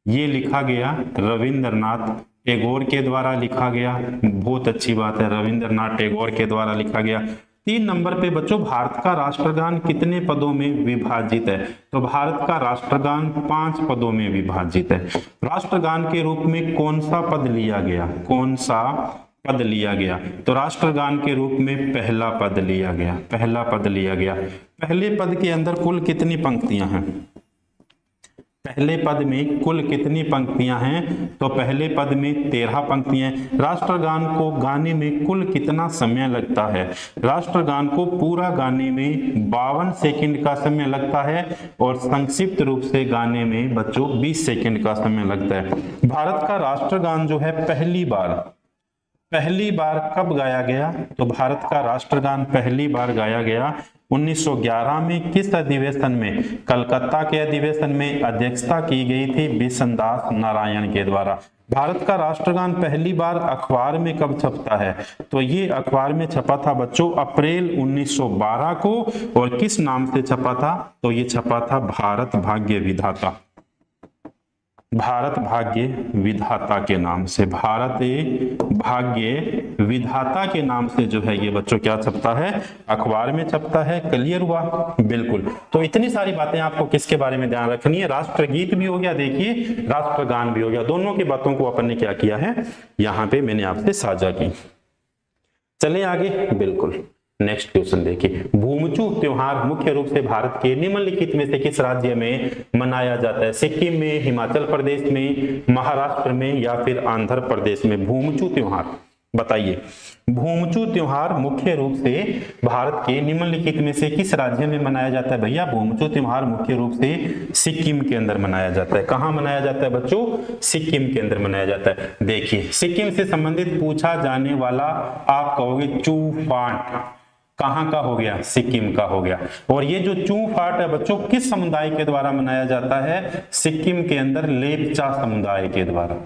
ये लिखा गया रविंद्रनाथ टैगोर के द्वारा लिखा गया। बहुत अच्छी बात है, रविंद्रनाथ टैगोर के द्वारा लिखा गया। 3 नंबर पे बच्चों भारत का राष्ट्रगान कितने पदों में विभाजित है? तो भारत का राष्ट्रगान 5 पदों में विभाजित है। राष्ट्रगान के रूप में कौन सा पद लिया गया? कौन सा पद लिया गया? तो राष्ट्रगान के रूप में पहला पद लिया गया। पहला पद लिया गया। पहले पद के अंदर कुल कितनी पंक्तियां हैं? पहले पद में कुल कितनी पंक्तियां हैं? तो पहले पद में 13 पंक्तियां। राष्ट्रगान को गाने में कुल कितना समय लगता है? राष्ट्रगान को पूरा गाने में 52 सेकंड का समय लगता है और संक्षिप्त रूप से गाने में बच्चों 20 सेकंड का समय लगता है। भारत का राष्ट्रगान जो है पहली बार कब गाया गया? तो भारत का राष्ट्रगान पहली बार गाया गया 1911 में। किस अधिवेशन में? कलकत्ता के अधिवेशन में। अध्यक्षता की गई थी बिशनदास नारायण के द्वारा। भारत का राष्ट्रगान पहली बार अखबार में कब छपता है? तो ये अखबार में छपा था बच्चों अप्रैल 1912 को। और किस नाम से छपा था? तो ये छपा था भारत भाग्य विधाता, भारत भाग्य विधाता के नाम से, भारत भाग्य विधाता के नाम से जो है ये बच्चों क्या छपता है? अखबार में छपता है। क्लियर हुआ? बिल्कुल। तो इतनी सारी बातें आपको किसके बारे में ध्यान रखनी है? राष्ट्रगीत भी हो गया, देखिए राष्ट्रगान भी हो गया, दोनों की बातों को अपन ने क्या किया है यहाँ पे मैंने आपसे साझा की। चले आगे। बिल्कुल नेक्स्ट क्वेश्चन देखिए, भूमचू त्योहार मुख्य रूप से भारत के निम्नलिखित में से किस राज्य में मनाया जाता है? सिक्किम में, हिमाचल प्रदेश में, महाराष्ट्र में या फिर आंध्र प्रदेश में? भूमचू त्योहार बताइए। भूमचू त्योहार मुख्य रूप से भारत के निम्नलिखित में से किस राज्य में मनाया जाता है? भैया भूमचू त्योहार मुख्य रूप से सिक्किम के अंदर मनाया जाता है। कहां मनाया जाता है बच्चों? सिक्किम के अंदर मनाया जाता है। देखिए सिक्किम से संबंधित पूछा जाने वाला आप कहोगे चूफाट, कहां का हो गया? सिक्किम का हो गया। और ये जो चूफाट है बच्चों किस समुदाय के द्वारा मनाया जाता है? सिक्किम के अंदर लेपचा समुदाय के द्वारा।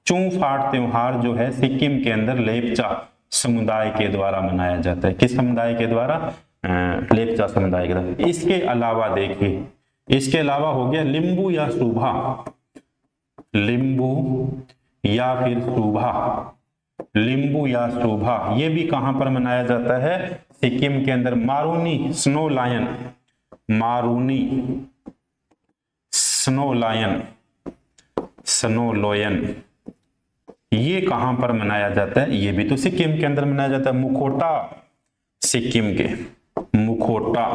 चूफाट त्योहार जो है सिक्किम के अंदर लेपचा समुदाय के द्वारा मनाया जाता है। किस समुदाय के द्वारा? लेपचा समुदाय के द्वारा। इसके अलावा देखिए, इसके अलावा हो गया लिंबू या सूभा, लिंबू या फिर सूभा, लिंबू या शोभा, ये भी कहां पर मनाया जाता है? सिक्किम के अंदर। मारूनी स्नो लायन, मारूनी स्नो लायन, स्नो लोयन, ये कहां पर मनाया जाता है? ये भी तो सिक्किम के अंदर मनाया जाता है। मुखोटा, सिक्किम के मुखोटा,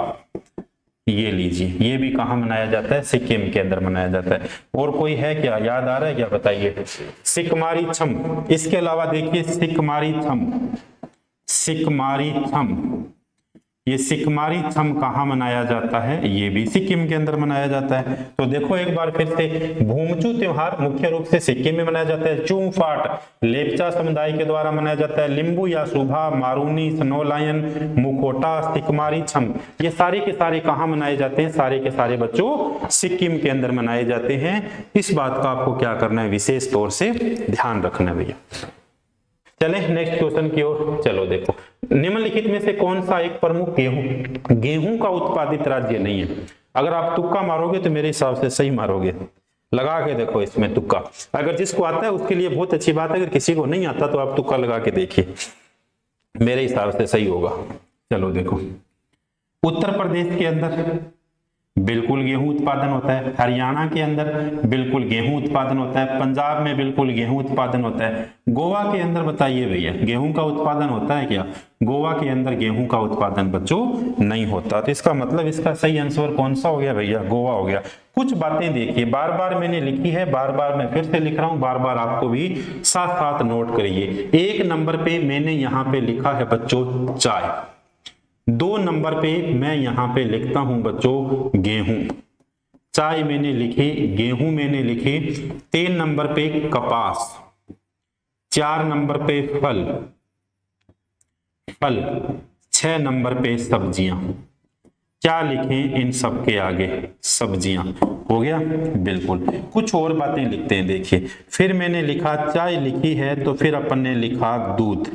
ये लीजिए, ये भी कहां मनाया जाता है? सिक्किम के अंदर मनाया जाता है। और कोई है क्या, याद आ रहा है क्या? बताइए। सिकमारी छम, इसके अलावा देखिए सिकमारी छम, सिकमारी छम, ये सिकमारी छम कहां मनाया जाता है? ये भी सिक्किम के अंदर मनाया जाता है। तो देखो एक बार फिर से, भूमचू त्योहार मुख्य रूप से सिक्किम में मनाया जाता है। चूफाट लेपचा समुदाय के द्वारा मनाया जाता है। लिंबू या शोभा, मारूनी, स्नो लायन, मुखोटा, सिकमारी छम, ये सारे के सारे कहां मनाए जाते हैं? सारे के सारे बच्चों सिक्किम के अंदर मनाए जाते हैं। इस बात का आपको क्या करना है? विशेष तौर से ध्यान रखना है भैया। चले नेक्स्ट क्वेश्चन की ओर। चलो देखो, निम्नलिखित में से कौन सा एक प्रमुख गेहूं का उत्पादित राज्य नहीं है? अगर आप तुक्का मारोगे तो मेरे हिसाब से सही मारोगे, लगा के देखो इसमें तुक्का। अगर जिसको आता है उसके लिए बहुत अच्छी बात है, अगर किसी को नहीं आता तो आप तुक्का लगा के देखिए, मेरे हिसाब से सही होगा। चलो देखो, उत्तर प्रदेश के अंदर बिल्कुल गेहूं उत्पादन होता है, हरियाणा के अंदर बिल्कुल गेहूं उत्पादन होता है, पंजाब में बिल्कुल गेहूं उत्पादन होता है, गोवा के अंदर बताइए भैया गेहूं का उत्पादन होता है क्या? गोवा के अंदर गेहूं का उत्पादन बच्चों नहीं होता। तो इसका मतलब इसका सही आंसर कौन सा हो गया भैया? गोवा हो गया। कुछ बातें देखिए, बार बार मैंने लिखी है, बार बार मैं फिर से लिख रहा हूं, बार बार आपको भी साथ साथ नोट करिए। 1 नंबर पे मैंने यहाँ पे लिखा है बच्चों चाय, 2 नंबर पे मैं यहां पे लिखता हूं बच्चों गेहूं, चाय मैंने लिखी, गेहूं मैंने लिखी। 3 नंबर पे कपास, 4 नंबर पे फल, 6 नंबर पे सब्जियां। क्या लिखें इन सब के आगे? सब्जियां। हो गया? बिल्कुल। कुछ और बातें लिखते हैं, देखिए। फिर मैंने लिखा चाय लिखी है, तो फिर अपन ने लिखा दूध,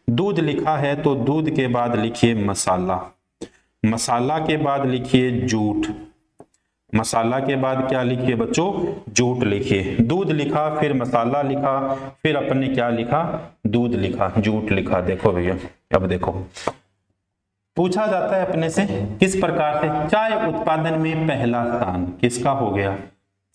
दूध लिखा है तो दूध के बाद लिखिए मसाला, मसाला के बाद लिखिए जूट, मसाला के बाद क्या लिखिए बच्चों? जूट लिखिए। दूध लिखा, फिर मसाला लिखा, फिर अपन ने क्या लिखा? दूध लिखा, जूट लिखा। देखो भैया, अब देखो पूछा जाता है अपने से किस प्रकार से, चाय उत्पादन में पहला स्थान किसका हो गया?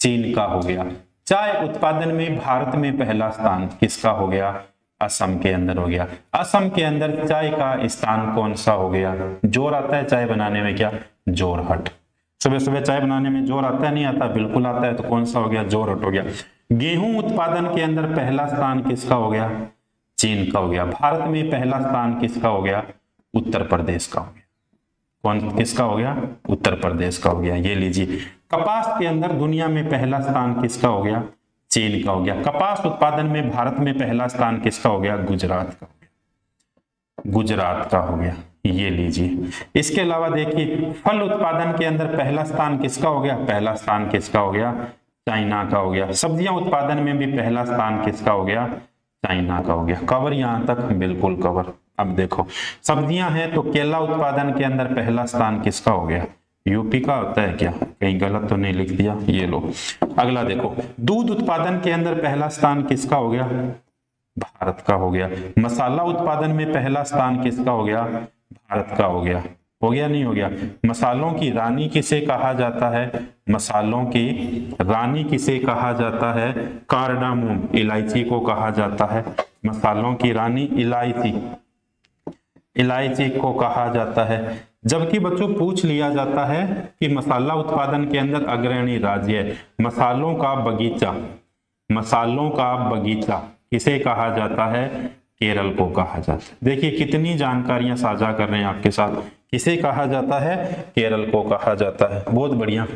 चीन का हो गया। चाय उत्पादन में भारत में पहला स्थान किसका हो गया? असम के अंदर हो गया। असम के अंदर चाय का स्थान कौन सा हो गया? जोर आता है चाय बनाने में क्या? जोरहट। सुबह सुबह चाय बनाने में जोर आता है? नहीं आता? बिल्कुल आता है। तो कौन सा हो गया? जोरहट हो गया। गेहूं उत्पादन के अंदर पहला स्थान किसका हो गया? चीन का हो गया। भारत में पहला स्थान किसका हो गया? उत्तर प्रदेश का हो गया। कौन किसका हो गया? उत्तर प्रदेश का हो गया। ये लीजिए। कपास के अंदर दुनिया में पहला स्थान किसका हो गया? चीन का हो गया। कपास उत्पादन में भारत में पहला स्थान किसका हो गया? गुजरात का हो गया, गुजरात का हो गया। ये लीजिए। इसके अलावा देखिए, फल उत्पादन के अंदर पहला स्थान किसका हो गया? पहला स्थान किसका हो गया? चाइना का हो गया। सब्जियां उत्पादन में भी पहला स्थान किसका हो गया? चाइना का हो गया। कवर यहां तक? बिल्कुल कवर। अब देखो सब्जियां हैं तो केला उत्पादन के अंदर पहला स्थान किसका हो गया? यूपी का होता है क्या? कहीं गलत तो नहीं लिख दिया? ये लो। अगला देखो दूध उत्पादन के अंदर पहला स्थान किसका हो गया? भारत का हो गया। मसाला उत्पादन में पहला स्थान किसका हो गया? भारत का हो गया। हो गया नहीं हो गया? मसालों की रानी किसे कहा जाता है? मसालों की रानी किसे कहा जाता है? कार्डामोम, इलायची को कहा जाता है। मसालों की रानी इलायची, इलायची को कहा जाता है। जबकि बच्चों पूछ लिया जाता है कि मसाला उत्पादन के अंदर अग्रणी राज्य, मसालों का बगीचा, मसालों का बगीचा किसे कहा जाता है? केरल को कहा जाता है। देखिए कितनी जानकारियां साझा कर रहे हैं आपके साथ। किसे कहा जाता है? केरल को कहा जाता है। बहुत बढ़िया।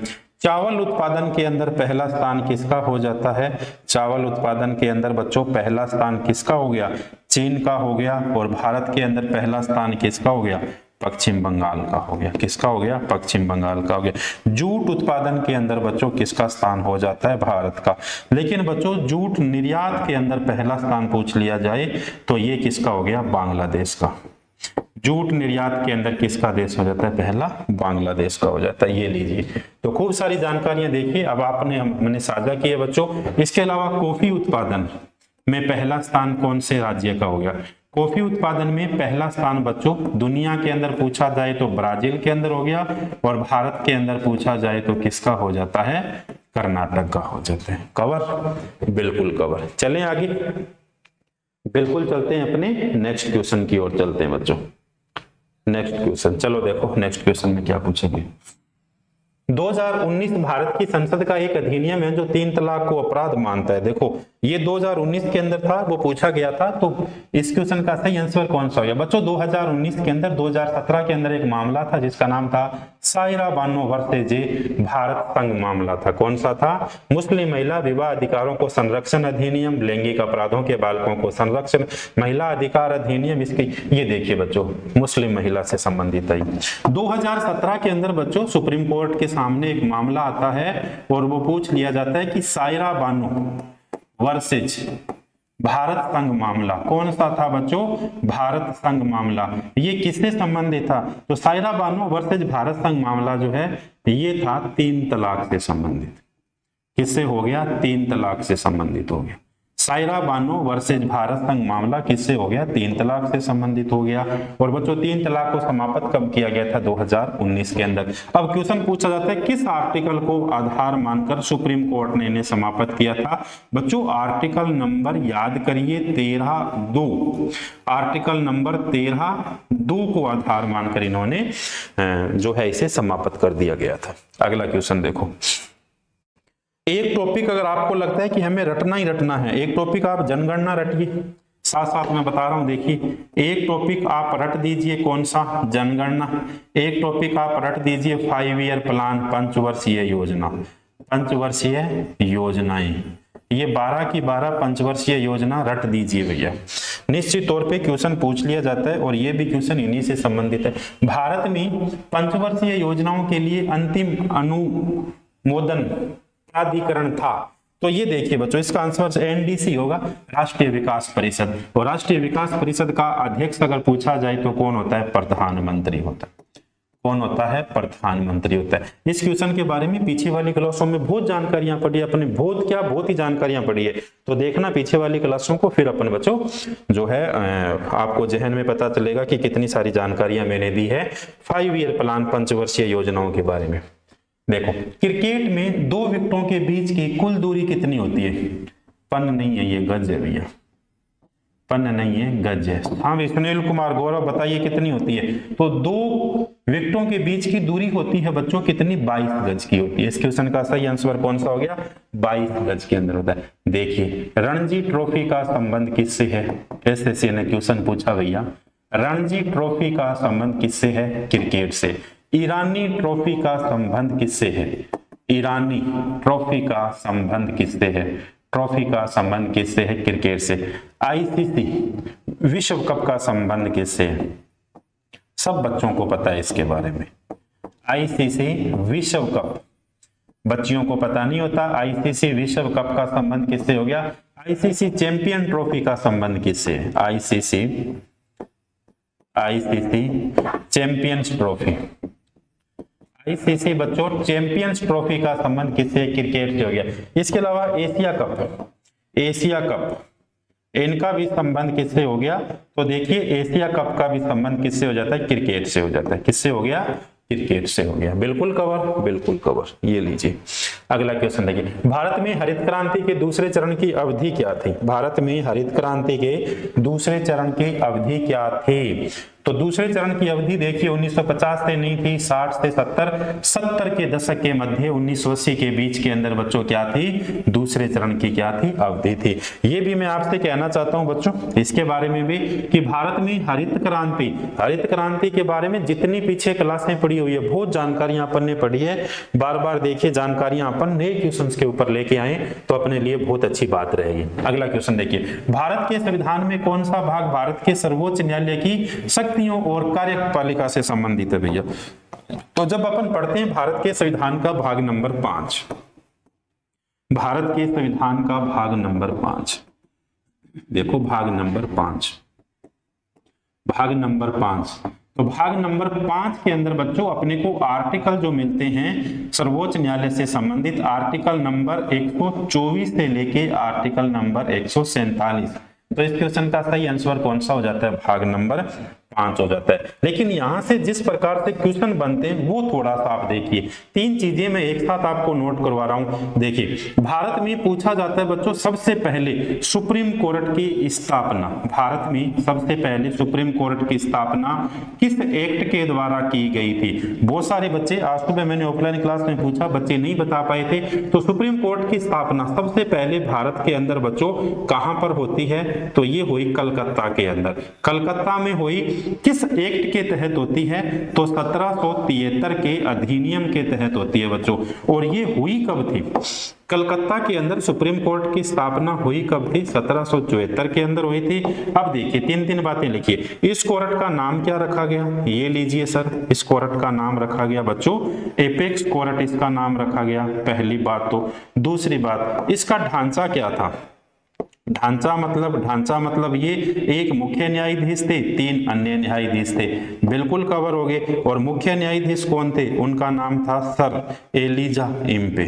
चावल उत्पादन के अंदर पहला स्थान किसका हो जाता है? चावल उत्पादन के अंदर बच्चों पहला स्थान किसका हो गया? चीन का हो गया। और भारत के अंदर पहला स्थान किसका हो गया? पश्चिम बंगाल का हो गया। किसका हो गया? पश्चिम बंगाल का हो गया। जूट उत्पादन के अंदर बच्चों किसका स्थान हो जाता है? भारत का। लेकिन बच्चों जूट निर्यात के अंदर पहला स्थान पूछ लिया जाए तो ये किसका हो गया? बांग्लादेश का। जूट निर्यात के अंदर किसका देश हो जाता है? पहला बांग्लादेश का हो जाता है। ये लीजिए। तो खूब सारी जानकारियां देखिए अब आपने हमने साझा की है बच्चों। इसके अलावा कॉफी उत्पादन में पहला स्थान कौन से राज्य का हो गया? कॉफी उत्पादन में पहला स्थान बच्चों दुनिया के अंदर पूछा जाए तो ब्राजील के अंदर हो गया। और भारत के अंदर पूछा जाए तो किसका हो जाता है? कर्नाटक का हो जाता है। कवर? बिल्कुल कवर। चलें आगे, बिल्कुल चलते हैं अपने नेक्स्ट क्वेश्चन की ओर चलते हैं बच्चों। नेक्स्ट क्वेश्चन, चलो देखो नेक्स्ट क्वेश्चन में क्या पूछेंगे। 2019 भारत की संसद का एक अधिनियम है जो 3 तलाक को अपराध मानता है। देखो ये 2019 के अंदर था, वो पूछा गया था। तो इस क्वेश्चन का सही आंसर कौन सा हो गया बच्चों? 2019 के अंदर 2017 के अंदर एक मामला था जिसका नाम था सायरा बानो वर्सेज भारत संघ मामला था। कौन सा था? मुस्लिम महिला विवाह अधिकारों को संरक्षण अधिनियम, लैंगिक अपराधों के बालकों को संरक्षण, महिला अधिकार अधिनियम। इसके ये देखिए बच्चों मुस्लिम महिला से संबंधित है। 2017 के अंदर बच्चों सुप्रीम कोर्ट के सामने एक मामला आता है और वो पूछ लिया जाता है कि सायरा बानो वर्सेज भारत संघ मामला कौन सा था बच्चों? भारत संघ मामला। ये किससे संबंधित था? तो सायरा बानो वर्सेज भारत संघ मामला जो है ये था 3 तलाक से संबंधित। किससे हो गया? 3 तलाक से संबंधित हो गया। सायरा बानो वर्सेज भारत संघ मामला किससे हो गया? 3 तलाक से संबंधित हो गया। और बच्चों 3 तलाक को समाप्त कब किया गया था? 2019 के अंदर। अब क्वेश्चन पूछा जाता है किस आर्टिकल को आधार मानकर सुप्रीम कोर्ट ने इन्हें समाप्त किया था? बच्चों आर्टिकल नंबर याद करिए 13(2). आर्टिकल नंबर 13(2) को आधार मानकर इन्होंने जो है इसे समाप्त कर दिया गया था। अगला क्वेश्चन देखो। एक टॉपिक अगर आपको लगता है कि हमें रटना ही रटना है, एक टॉपिक आप जनगणना रटिए, साथ साथ मैं बता रहा हूं। देखिए एक टॉपिक आप रट दीजिए कौन सा? जनगणना। एक टॉपिक आप रट दीजिए 5 ईयर प्लान, पंचवर्षीय योजना, पंचवर्षीय योजनाएं। ये 12 की 12 पंचवर्षीय योजना रट दीजिए भैया। निश्चित तौर पे क्वेश्चन पूछ लिया जाता है और ये भी क्वेश्चन इन्हीं से संबंधित है। भारत में पंचवर्षीय योजनाओं के लिए अंतिम अनुमोदन प्राधिकरण था। तो ये देखिए बच्चों इसका आंसर एनडीसी होगा, राष्ट्रीय विकास परिषद। और राष्ट्रीय विकास परिषद का अध्यक्ष अगर पूछा जाए तो कौन होता है? प्रधानमंत्री होता है। कौन होता है? प्रधानमंत्री होता है। इस क्वेश्चन के बारे में पीछे वाली क्लासों में बहुत जानकारियां पढ़ी है अपने, बहुत ही जानकारियां पढ़ी है। तो देखना पीछे वाली क्लासों को, फिर अपने बच्चों जो है आपको जहन में पता चलेगा कि कितनी सारी जानकारियां मैंने दी है 5 ईयर प्लान, पंचवर्षीय योजनाओं के बारे में। देखो क्रिकेट में 2 विकेटों के बीच की कुल दूरी कितनी होती है? पन नहीं है, ये गज है भैया, पन नहीं है, गज है। हाँ भाई सुनील कुमार गौरव बताइए कितनी होती है? तो 2 विकेटों के बीच की दूरी होती है बच्चों कितनी? 22 गज की होती है। इस क्वेश्चन का सही आंसर कौन सा हो गया? 22 गज के अंदर होता है। देखिए रणजी ट्रॉफी का संबंध किससे है? एसएससी ने क्वेश्चन पूछा भैया, रणजी ट्रॉफी का संबंध किससे है? क्रिकेट से। ईरानी ट्रॉफी का संबंध किससे है? ईरानी ट्रॉफी का संबंध किससे है? ट्रॉफी का संबंध किससे है? क्रिकेट से। आईसीसी विश्व कप का संबंध किससे है? सब बच्चों को पता है इसके बारे में। आईसीसी विश्व कप बच्चियों को पता नहीं होता। आईसीसी विश्व कप का संबंध किससे हो गया? आईसीसी चैंपियन ट्रॉफी का संबंध किससे है? ICC champions trophy. आईसीसी बच्चों चैंपियंस ट्रॉफी का संबंध किससे? क्रिकेट से हो गया। इसके अलावा एशिया कप इनका भी संबंध किससे हो गया? तो देखिए एशिया कप का भी संबंध किससे हो जाता है? क्रिकेट से हो जाता है। किससे हो गया? क्रिकेट से हो गया। बिल्कुल कवर, बिल्कुल कवर। ये लीजिए अगला क्वेश्चन देखिए, भारत में हरित क्रांति के दूसरे चरण की अवधि क्या थी? भारत में हरित क्रांति के दूसरे चरण की अवधि क्या थी? तो दूसरे चरण की अवधि देखिए 1950 से नहीं थी, 60 से 70 के दशक के मध्य 1980 के बीच के अंदर बच्चों क्या थी? दूसरे चरण की क्या थी? अवधि थी। ये भी मैं आपसे कहना चाहता हूं बच्चों इसके बारे में भी कि भारत में हरित क्रांति के बारे में जितनी पीछे क्लासें पढ़ी हुई है, बहुत जानकारियां अपन ने पढ़ी है। बार बार देखिए जानकारियां अपन नए क्वेश्चन के ऊपर लेके आए तो अपने लिए बहुत अच्छी बात रहेगी। अगला क्वेश्चन देखिए, भारत के संविधान में कौन सा भाग भारत के सर्वोच्च न्यायालय की शक्तियों और कार्यपालिका से संबंधित है भैया? तो जब अपन पढ़ते हैं भारत के संविधान का भाग नंबर 5, भारत के संविधान का भाग नंबर 5, देखो भाग नंबर 5, तो भाग नंबर 5 के अंदर बच्चों अपने को आर्टिकल जो मिलते हैं सर्वोच्च न्यायालय से संबंधित, आर्टिकल नंबर 124 से लेके आर्टिकल नंबर 147। तो इस क्वेश्चन का सही आंसर कौन सा हो जाता है? भाग नंबर 5 हो जाता है। लेकिन यहां से जिस प्रकार से क्वेश्चन बनते हैं वो थोड़ा सा आप देखिए, 3 चीजें मैं एक साथ आपको नोट करवा रहा हूं। देखिए भारत में पूछा जाता है बच्चों सबसे पहले सुप्रीम कोर्ट की स्थापना, भारत में सबसे पहले सुप्रीम कोर्ट की स्थापना किस एक्ट के द्वारा की गई थी? बहुत सारे बच्चे, आज सुबह मैंने ऑफलाइन क्लास में पूछा, बच्चे नहीं बता पाए थे। तो सुप्रीम कोर्ट की स्थापना सबसे पहले भारत के अंदर बच्चों कहां पर होती है? तो ये हुई कलकत्ता के अंदर। कलकत्ता में हुई, किस एक्ट के तहत होती है? तो 1773 के अधिनियम के तहत होती है बच्चों। और ये हुई कब थी? कलकत्ता के अंदर सुप्रीम कोर्ट की स्थापना हुई कब थी? 1774 के अंदर हुई थी। अब देखिए 3 बातें लिखिए। इस कोर्ट का नाम क्या रखा गया? ये लीजिए सर, इस कोर्ट का नाम रखा गया बच्चों एपेक्स कोर्ट, इसका नाम रखा गया, पहली बात। तो दूसरी बात, इसका ढांचा क्या था? ढांचा मतलब ये एक मुख्य न्यायाधीश थे, 3 अन्य न्यायाधीश थे। बिल्कुल कवर हो गए। और मुख्य न्यायाधीश कौन थे? उनका नाम था सर एलिजा इम्पे,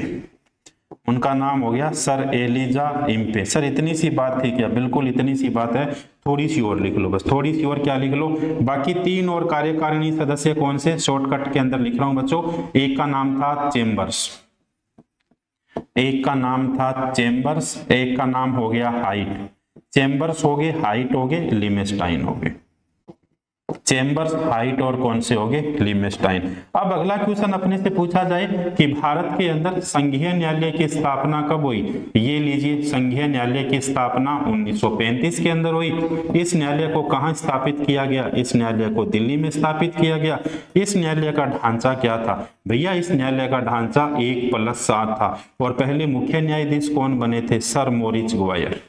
उनका नाम हो गया सर एलिजा इम्पे। सर इतनी सी बात थी क्या? बिल्कुल इतनी सी बात है, थोड़ी सी और लिख लो, बस थोड़ी सी और क्या लिख लो। बाकी 3 और कार्यकारिणी सदस्य कौन से? शॉर्टकट के अंदर लिख रहा हूं बच्चों। एक का नाम था चेम्बर्स, एक का नाम था चेम्बर्स, एक का नाम हो गया हाइट। चेम्बर्स हो गए, हाइट हो गए, लिमेस्टाइन हो गए। चेम्बर्स, हाइट और कौन से हो गए? लिमेस्टाइन। अब अगला क्वेश्चन अपने से पूछा जाए कि भारत के अंदर संघीय न्यायालय की स्थापना कब हुई? ये लीजिए, संघीय न्यायालय की स्थापना 1935 के अंदर हुई। इस न्यायालय को कहां स्थापित किया गया? इस न्यायालय को दिल्ली में स्थापित किया गया। इस न्यायालय का ढांचा क्या था भैया? इस न्यायालय का ढांचा 1+7 था। और पहले मुख्य न्यायाधीश कौन बने थे? Sir Maurice Gwyer.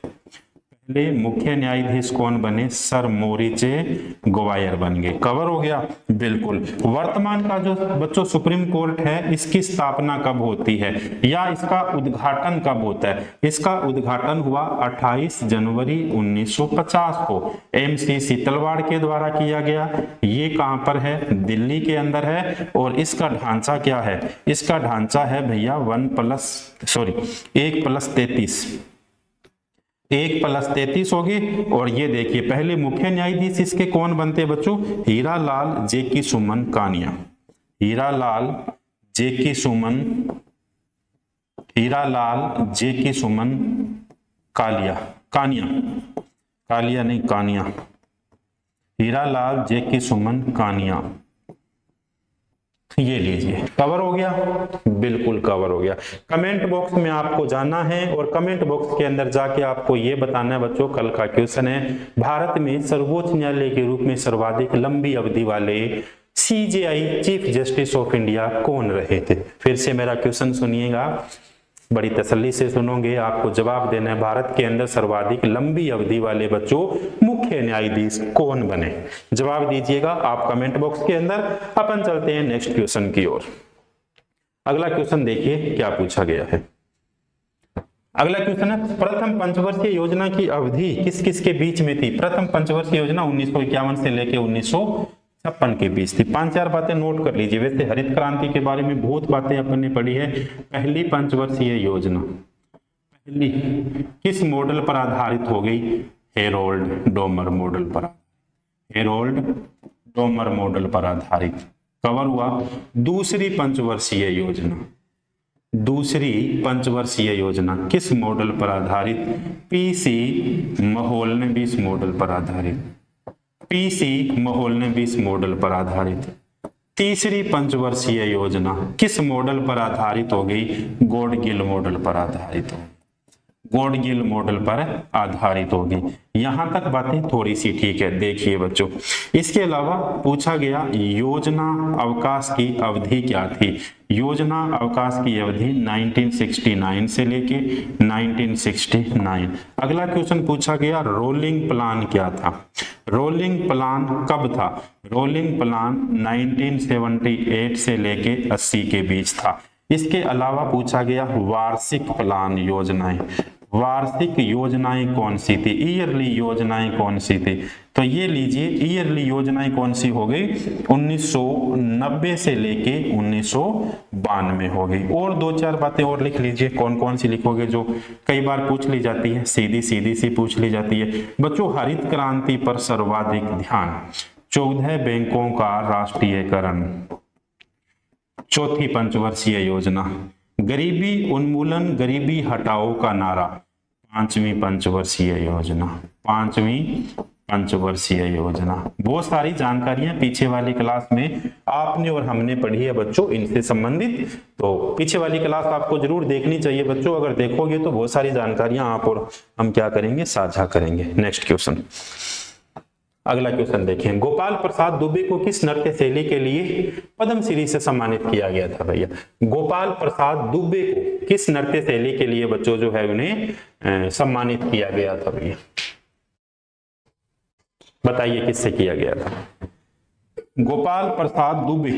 पहले मुख्य न्यायाधीश कौन बने? सर मोरिच ग्वायर बन गए। कवर हो गया? बिल्कुल। वर्तमान का जो बच्चों सुप्रीम कोर्ट है, इसकी स्थापना कब होती है या इसका उद्घाटन कब होता है? इसका उद्घाटन हुआ 28 जनवरी 1950 को MC शीतलवाड़ के द्वारा किया गया। ये कहां पर है? दिल्ली के अंदर है। और इसका ढांचा क्या है? इसका ढांचा है भैया 1+33 होगी। और ये देखिए पहले मुख्य न्यायाधीश इसके कौन बनते बच्चों? हीरालाल जेकी सुमन कानिया। हीरालाल जेकी सुमन कानिया। हीरालाल जेकी सुमन कानिया। ये लीजिए, कवर हो गया? बिल्कुल कवर हो गया। कमेंट बॉक्स में आपको जाना है और कमेंट बॉक्स के अंदर जाके आपको ये बताना है बच्चों, कल का क्वेश्चन है, भारत में सर्वोच्च न्यायालय के रूप में सर्वाधिक लंबी अवधि वाले CJI chief justice of India कौन रहे थे? फिर से मेरा क्वेश्चन सुनिएगा, बड़ी तसल्ली से सुनोगे, आपको जवाब देना है। भारत के अंदर सर्वाधिक लंबी अवधि वाले बच्चों मुख्य न्यायाधीश कौन बने? जवाब दीजिएगा आप कमेंट बॉक्स के अंदर। अपन चलते हैं नेक्स्ट क्वेश्चन की ओर। अगला क्वेश्चन देखिए क्या पूछा गया है। अगला क्वेश्चन है, प्रथम पंचवर्षीय योजना की अवधि किस किस के बीच में थी? प्रथम पंचवर्षीय योजना 1951 से लेके 1956 के बीच थी। 5-4 बातें नोट कर लीजिए। वैसे हरित क्रांति के बारे में बहुत बातें अपन ने पढ़ी है। पहली पंचवर्षीय योजना पहली किस मॉडल पर आधारित हो गई? हेरोल्ड डोमर मॉडल पर, हेरोल्ड डोमर मॉडल पर आधारित कवर हुआ। दूसरी पंचवर्षीय योजना, दूसरी पंचवर्षीय योजना किस मॉडल पर आधारित? पीसी महोलनबिस मॉडल पर आधारित, पीसी महोलनबिस मॉडल पर आधारित। तीसरी पंचवर्षीय योजना किस मॉडल पर आधारित हो गई? गॉडगिल मॉडल पर आधारित हो, गॉडगिल मॉडल पर आधारित होगी। यहां तक बातें थोड़ी सी ठीक है। देखिए बच्चों, इसके अलावा पूछा गया योजना अवकाश की अवधि क्या थी? योजना अवकाश की अवधि 1969 से लेके 1969। अगला क्वेश्चन पूछा गया रोलिंग प्लान क्या था? रोलिंग प्लान कब था? रोलिंग प्लान 1978 से लेके 80 के बीच था। इसके अलावा पूछा गया वार्षिक प्लान योजनाएं, वार्षिक योजनाएं कौन सी थी? ईयरली योजनाएं कौन सी थी? तो ये लीजिए, ईयरली योजनाएं कौन सी हो गई? 1990 से लेके 1992 हो गई। और 2-4 बातें और लिख लीजिए। कौन कौन सी लिखोगे जो कई बार पूछ ली जाती है, सीधी सीधी सी पूछ ली जाती है। बच्चों, हरित क्रांति पर सर्वाधिक ध्यान, 14 बैंकों का राष्ट्रीयकरण, चौथी पंचवर्षीय योजना, गरीबी उन्मूलन गरीबी हटाओ का नारा, 5वीं पंचवर्षीय योजना, 5वीं पंचवर्षीय योजना। बहुत सारी जानकारियां पीछे वाली क्लास में आपने और हमने पढ़ी है बच्चों इनसे संबंधित। तो पीछे वाली क्लास आपको जरूर देखनी चाहिए बच्चों। अगर देखोगे तो बहुत सारी जानकारियां आप और हम क्या करेंगे, साझा करेंगे। नेक्स्ट क्वेश्चन, अगला क्वेश्चन देखें। गोपाल प्रसाद दुबे को किस नृत्य शैली के लिए पद्मश्री से सम्मानित किया गया था? भैया, गोपाल प्रसाद दुबे को किस नृत्य शैली के लिए बच्चों जो है उन्हें सम्मानित किया गया था? भैया बताइए किससे किया गया था? गोपाल प्रसाद दुबे,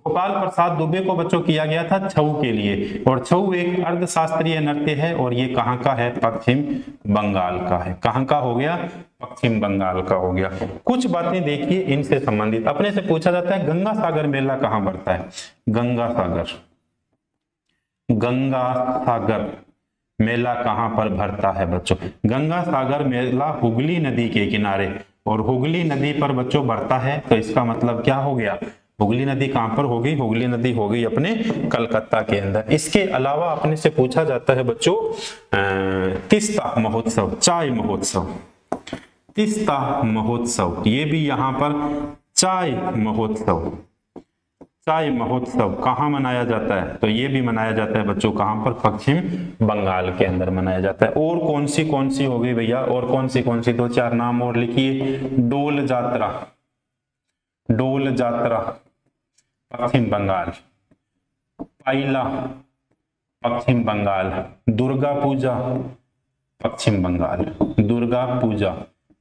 गोपाल प्रसाद दुबे को बच्चों किया गया था छऊ के लिए। और छऊ एक अर्धशास्त्रीय नृत्य है और ये कहाँ का है? पश्चिम बंगाल का है। कहाँ का हो गया? पश्चिम बंगाल का हो गया। कुछ बातें देखिए इनसे संबंधित। अपने से पूछा जाता है गंगा सागर मेला कहाँ बढ़ता है? गंगा सागर, गंगा सागर मेला कहाँ पर भरता है बच्चों? गंगा सागर मेला हुगली नदी के किनारे, और हुगली नदी पर बच्चों बढ़ता है। तो इसका मतलब क्या हो गया? हुगली नदी कहां पर होगी? हुगली नदी हो गई अपने कलकत्ता के अंदर। इसके अलावा अपने से पूछा जाता है बच्चों तीस्ता महोत्सव, चाय महोत्सव, तीस्ता महोत्सव, ये भी यहाँ पर चाय महोत्सव, चाय महोत्सव कहाँ मनाया जाता है? तो ये भी मनाया जाता है बच्चों कहाँ पर? पश्चिम बंगाल के अंदर मनाया जाता है। और कौन सी हो गई भैया? और कौन सी 2-4 नाम और लिखिए। डोल जात्रा, डोल जात्रा पश्चिम बंगाल, पाइला पश्चिम बंगाल, दुर्गा पूजा पश्चिम बंगाल, दुर्गा पूजा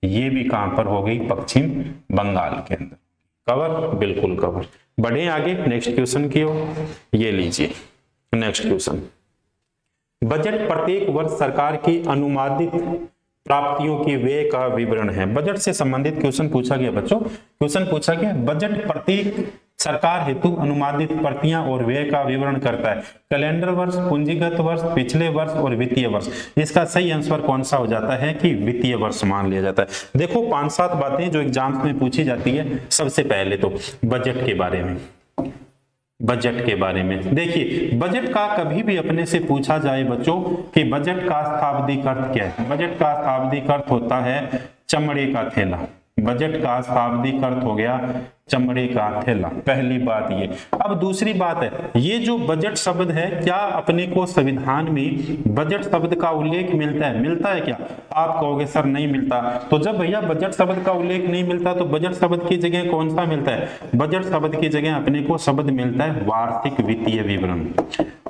ये भी कहां पर हो गई? पश्चिम बंगाल के अंदर। कवर? बिल्कुल कवर। बढ़े आगे नेक्स्ट क्वेश्चन की ओर। ये लीजिए नेक्स्ट क्वेश्चन। बजट प्रत्येक वर्ष सरकार की अनुमानित प्राप्तियों की व्यय का विवरण है। बजट से संबंधित क्वेश्चन पूछा गया बच्चों। क्वेश्चन पूछा गया बजट प्रत्येक सरकार हेतु अनुमानित प्रतियां और व्यय का विवरण करता है। कैलेंडर वर्ष, पूंजीगत वर्ष, पिछले वर्ष और वित्तीय वर्ष। इसका सही आंसर कौन सा हो जाता है कि वित्तीय वर्ष मान लिया जाता है। देखो 5-7 बातें जो एग्जाम्स में पूछी जाती है। सबसे पहले तो बजट के बारे में, बजट के बारे में देखिए, बजट का कभी भी अपने से पूछा जाए बच्चों कि बजट का शाब्दिक अर्थ क्या है? बजट का शाब्दिक अर्थ होता है चमड़े का थैला। बजट का शाब्दिक अर्थ हो गया चमड़े का थैला। पहली बात ये। अब दूसरी बात है, ये जो बजट शब्द है क्या अपने को संविधान में बजट शब्द का उल्लेख मिलता है? मिलता है क्या? आप कहोगे सर नहीं मिलता। तो जब भैया बजट शब्द का उल्लेख नहीं मिलता तो बजट शब्द की जगह कौन सा मिलता है? बजट शब्द की जगह अपने को शब्द मिलता है वार्षिक वित्तीय विवरण,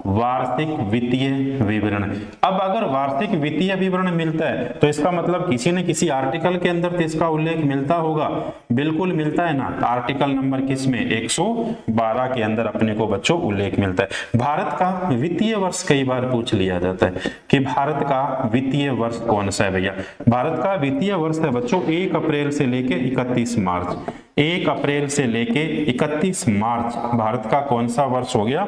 वार्षिक वित्तीय विवरण। अब अगर वार्षिक वित्तीय विवरण मिलता है तो इसका मतलब किसी न किसी आर्टिकल के अंदर तो इसका उल्लेख मिलता होगा। बिल्कुल मिलता है ना। आर्टिकल नंबर किस में 112 के अंदर अपने को बच्चों उल्लेख मिलता है। भारत का वित्तीय वर्ष कई बार पूछ लिया जाता है कि भारत का वित्तीय वर्ष कौन सा है भैया। भारत का वित्तीय वर्ष है बच्चों 1 अप्रैल से लेके 31 मार्च। 1 अप्रैल से लेके 31 मार्च भारत का कौन सा वर्ष हो गया,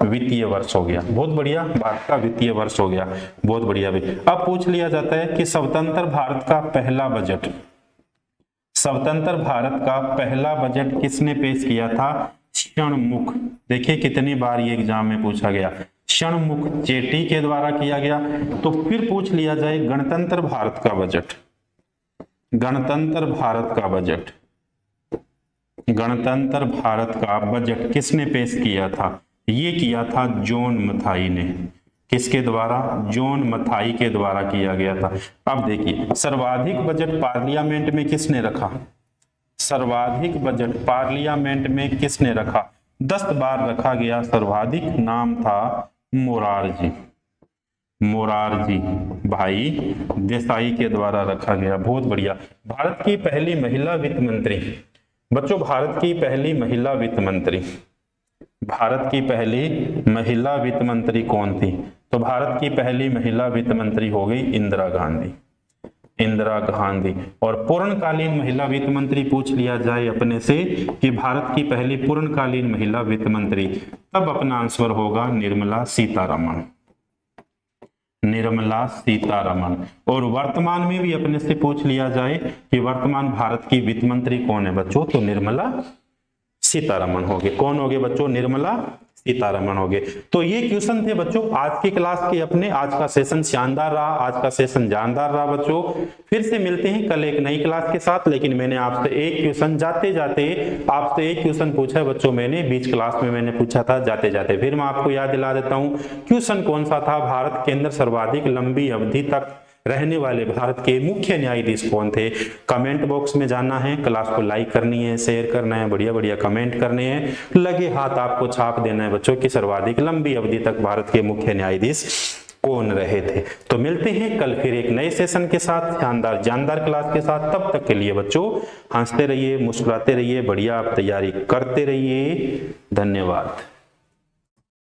वित्तीय वर्ष हो गया। बहुत बढ़िया, भारत का वित्तीय वर्ष हो गया, बहुत बढ़िया भाई। अब पूछ लिया जाता है कि स्वतंत्र भारत का पहला बजट, स्वतंत्र भारत का पहला बजट किसने पेश किया था, षणमुख। देखिए कितनी बार ये एग्जाम में पूछा गया, षणमुख चेटी के द्वारा किया गया। तो फिर पूछ लिया जाए गणतंत्र भारत का बजट, गणतंत्र भारत का बजट, गणतंत्र भारत का बजट किसने पेश किया था, ये किया था जॉन मथाई ने। किसके द्वारा, जॉन मथाई के द्वारा किया गया था। अब देखिए सर्वाधिक बजट पार्लियामेंट में किसने रखा, सर्वाधिक बजट पार्लियामेंट में किसने रखा, 10 बार रखा गया। सर्वाधिक नाम था मोरारजी, मोरारजी भाई देसाई के द्वारा रखा गया। बहुत बढ़िया। भारत की पहली महिला वित्त मंत्री बच्चों, भारत की पहली महिला वित्त मंत्री, भारत की पहली महिला वित्त मंत्री कौन थी, तो भारत की पहली महिला वित्त मंत्री हो गई इंदिरा गांधी, इंदिरा गांधी। और पूर्णकालीन महिला वित्त मंत्री पूछ लिया जाए अपने से कि भारत की पहली पूर्णकालीन महिला वित्त मंत्री, तब अपना आंसर होगा निर्मला सीतारमण, निर्मला सीतारमण। और वर्तमान में भी अपने से पूछ लिया जाए कि वर्तमान भारत की वित्त मंत्री कौन है बच्चों, तो निर्मला सीतारमण होगे। कौन होगे बच्चों, निर्मला सीतारमण होगे। तो ये क्वेश्चन थे बच्चों आज की क्लास के अपने। आज का सेशन शानदार रहा, आज का सेशन जानदार रहा बच्चों। फिर से मिलते हैं कल एक नई क्लास के साथ। लेकिन मैंने आपसे एक क्वेश्चन जाते जाते आपसे एक क्वेश्चन पूछा है बच्चों, मैंने बीच क्लास में मैंने पूछा था जाते जाते, फिर मैं आपको याद दिला देता हूं। क्वेश्चन कौन सा था, भारत के अंदर सर्वाधिक लंबी अवधि तक रहने वाले भारत के मुख्य न्यायाधीश कौन थे। कमेंट बॉक्स में जाना है, क्लास को लाइक करनी है, शेयर करना है, बढ़िया बढ़िया कमेंट करने हैं, लगे हाथ आपको छाप देना है बच्चों की सर्वाधिक लंबी अवधि तक भारत के मुख्य न्यायाधीश कौन रहे थे। तो मिलते हैं कल फिर एक नए सेशन के साथ, शानदार जानदार क्लास के साथ। तब तक के लिए बच्चों हंसते रहिए, मुस्कुराते रहिए, बढ़िया आप तैयारी करते रहिए। धन्यवाद।